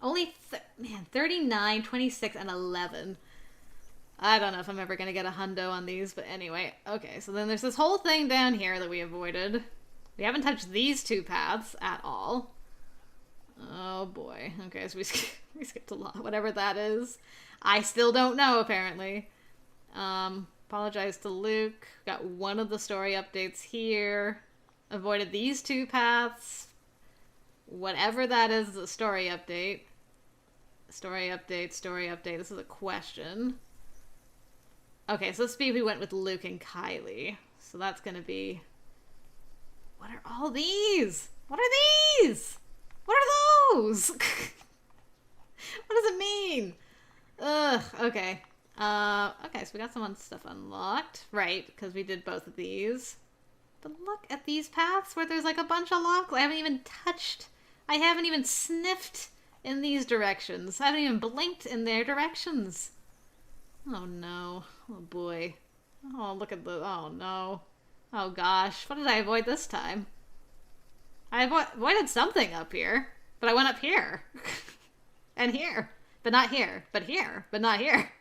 Only, man, 39, 26, and 11. I don't know if I'm ever going to get a hundo on these, but anyway. Okay, so then there's this whole thing down here that we avoided. We haven't touched these 2 paths at all. Oh boy. Okay, so we skipped a lot, whatever that is. I still don't know, apparently. Apologize to Luke. Got one of the story updates here. Avoided these 2 paths. Whatever that is a story update. Story update. This is a question. Okay, so let's see if we went with Luke and Kylie. So that's going to be... What are all these? What are these? What are those? What does it mean? Ugh, okay. Okay, so we got some stuff unlocked. Right, because we did both of these. But look at these paths where there's like a bunch of locks. I haven't even touched. I haven't even sniffed in these directions. I haven't even blinked in their directions. Oh no. Oh boy. Oh, look at the... Oh no. Oh gosh. What did I avoid this time? I avoided something up here. But I went up here. And here. But not here. But here. But not here.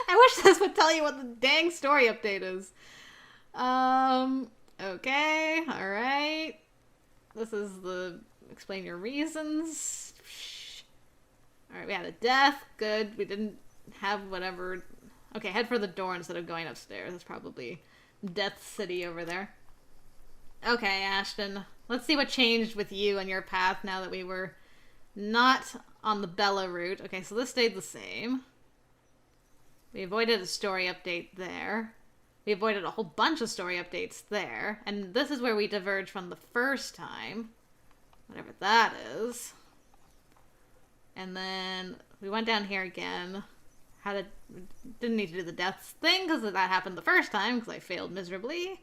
I wish this would tell you what the dang story update is. Okay. Alright. This is the... Explain your reasons. Alright, we had a death. Good. We didn't have whatever... Okay, head for the door instead of going upstairs. That's probably Death City over there. Okay, Ashton. Let's see what changed with you and your path now that we were not on the Bella route. Okay, so this stayed the same. We avoided a story update there. We avoided a whole bunch of story updates there. And this is where we diverged from the first time. Whatever that is. And then we went down here again. Didn't need to do the deaths thing because that happened the first time because I failed miserably.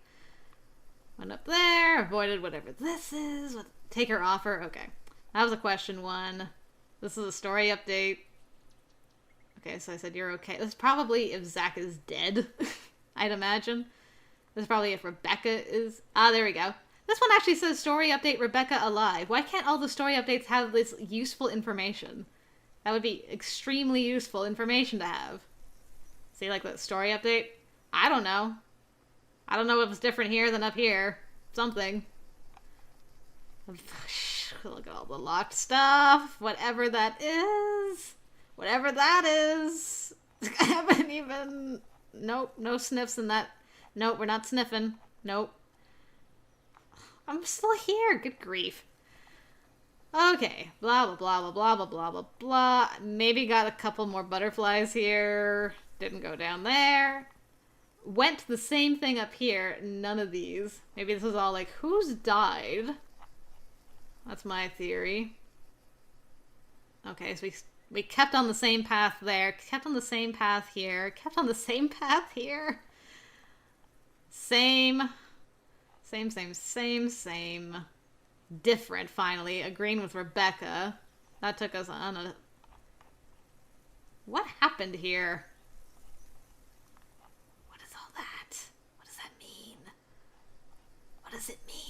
Went up there, avoided whatever this is. Take her offer. Okay. That was a question 1. This is a story update. Okay, so I said you're okay. This is probably if Zach is dead, I'd imagine. This is probably if Rebecca is... Ah, there we go. This one actually says story update Rebecca alive. Why can't all the story updates have this useful information? That would be extremely useful information to have. See, like that story update? I don't know. I don't know if it's different here than up here. Something. Look at all the locked stuff. Whatever that is. Whatever that is. I haven't even... Nope, no sniffs in that. Nope, we're not sniffing. Nope. I'm still here. Good grief. Okay. Blah, blah, blah, blah, blah, blah, blah, blah. Maybe got a couple more butterflies here. Didn't go down there. Went the same thing up here. None of these. Maybe this is all like, who's died? That's my theory. Okay, so we kept on the same path there. Kept on the same path here. Kept on the same path here. Same. Same, same, same, same. Different, finally. Agreeing with Rebecca. That took us on a... What happened here? What is all that? What does that mean? What does it mean?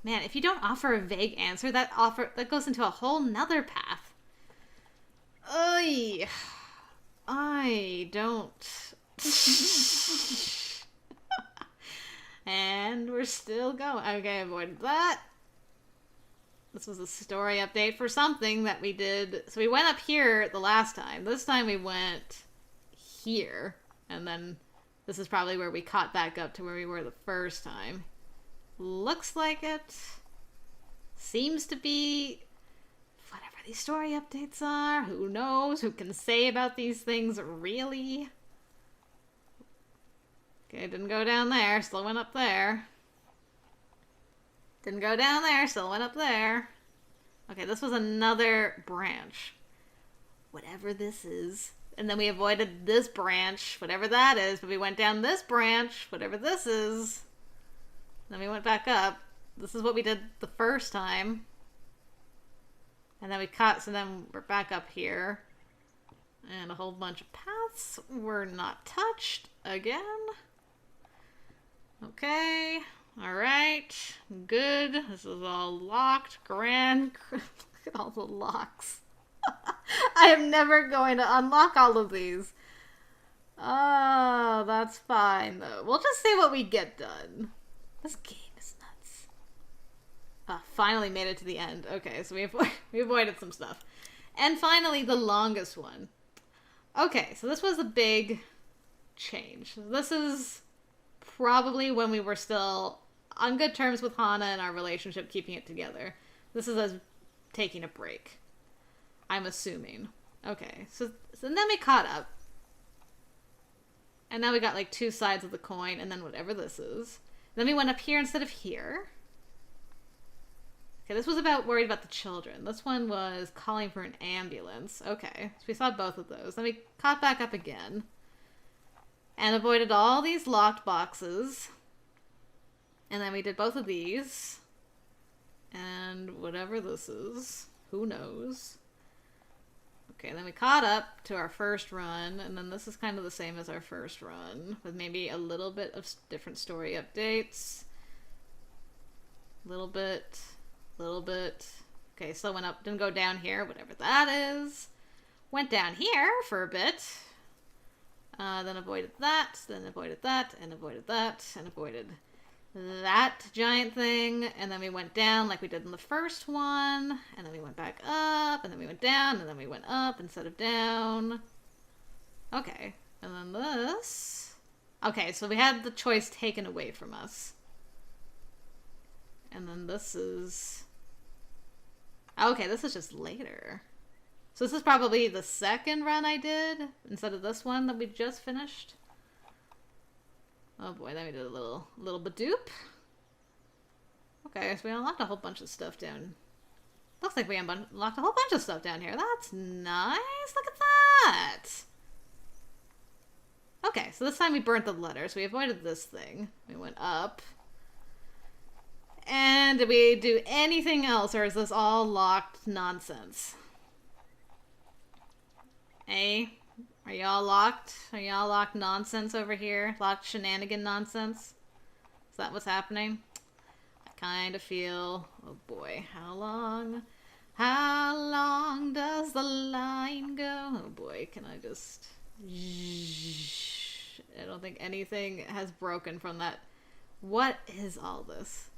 Man, if you don't offer a vague answer, that goes into a whole nother path. Oy. I don't... And we're still going. Okay, avoided that. This was a story update for something that we did. So we went up here the last time. This time we went here. And then this is probably where we caught back up to where we were the first time. Looks like it. Seems to be whatever these story updates are. Who knows? Who can say about these things really? Okay, didn't go down there. Still went up there. Didn't go down there. Still went up there. Okay, this was another branch. Whatever this is. And then we avoided this branch, whatever that is. But we went down this branch, whatever this is. Then we went back up. This is what we did the first time. And then we caught, so then we're back up here. And a whole bunch of paths were not touched again. Okay. Alright. Good. This is all locked. Grand. Look at all the locks. I am never going to unlock all of these. Oh, that's fine though. We'll just see what we get done. This game is nuts. Finally made it to the end. Okay, so we avoided some stuff. And finally, the longest one. Okay, so this was a big change. This is probably when we were still on good terms with Hana and our relationship, keeping it together. This is us taking a break. I'm assuming. Okay, so then we caught up. And now we got like two sides of the coin, and then whatever this is. Then we went up here instead of here. Okay, this was about worried about the children. This one was calling for an ambulance. Okay, so we saw both of those. Then we caught back up again. And avoided all these locked boxes. And then we did both of these. And whatever this is. Who knows? Okay, then we caught up to our first run, and then this is kind of the same as our first run, with maybe a little bit of different story updates. Little bit. Okay, so went up, didn't go down here, whatever that is. Went down here for a bit. Then avoided that, then avoided that, and avoided that, and avoided that giant thing, and then we went down like we did in the first one, and then we went back up, and then we went down, and then we went up instead of down. Okay, and then this. Okay, so we had the choice taken away from us. And then this is... Okay, this is just later. So this is probably the second run I did, instead of this one that we just finished. Oh boy, then we did a little badoop. Okay, so we unlocked a whole bunch of stuff down. Looks like we unlocked a whole bunch of stuff down here. That's nice. Look at that. Okay, so this time we burnt the letters. We avoided this thing. We went up. And did we do anything else, or is this all locked nonsense? Hey? Are y'all locked? Are y'all locked nonsense over here? Locked shenanigan nonsense? Is that what's happening? I kind of feel... Oh boy, how long? How long does the line go? Oh boy, can I just... I don't think anything has broken from that. What is all this?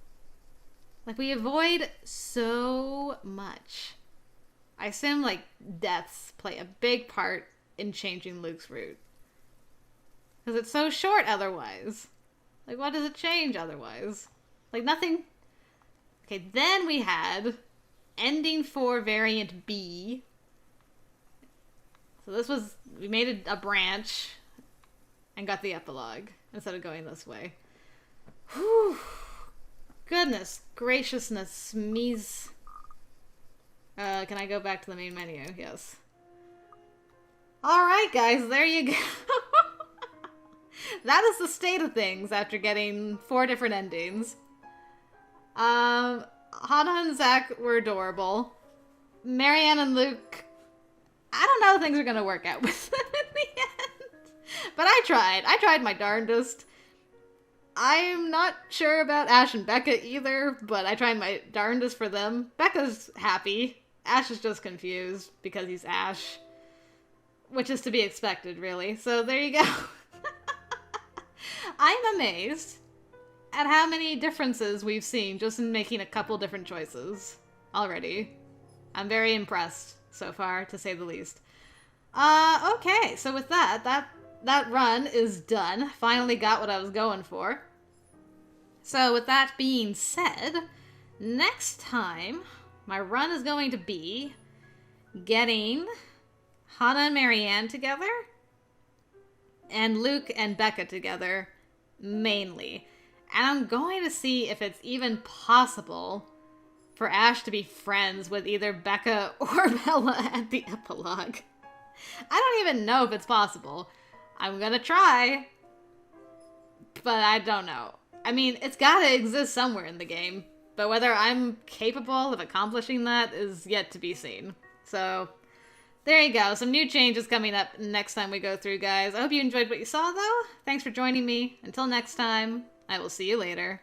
Like, we avoid so much. I assume, like, deaths play a big part in changing Luke's route. Because it's so short otherwise. Like, what does it change otherwise? Like, nothing... Okay, then we had ending 4 variant B. So this was... We made a branch and got the epilogue instead of going this way. Whew. Goodness graciousness me's... can I go back to the main menu? Yes. Alright, guys, there you go. That is the state of things after getting 4 different endings. Hannah and Zach were adorable. Marianne and Luke, I don't know if things are gonna work out with them in the end. But I tried my darndest. I'm not sure about Ash and Becca either, but I tried my darndest for them. Becca's happy. Ash is just confused because he's Ash. Which is to be expected, really. So there you go. I'm amazed at how many differences we've seen just in making a couple different choices already. I'm very impressed so far, to say the least. Okay, so with that run is done. Finally got what I was going for. So with that being said, next time my run is going to be getting Hannah and Marianne together and Luke and Becca together mainly. And I'm going to see if it's even possible for Ash to be friends with either Becca or Bella at the epilogue. I don't even know if it's possible. I'm gonna try, but I don't know. I mean, it's gotta exist somewhere in the game, but whether I'm capable of accomplishing that is yet to be seen. So, there you go. Some new changes coming up next time we go through, guys. I hope you enjoyed what you saw, though. Thanks for joining me. Until next time, I will see you later.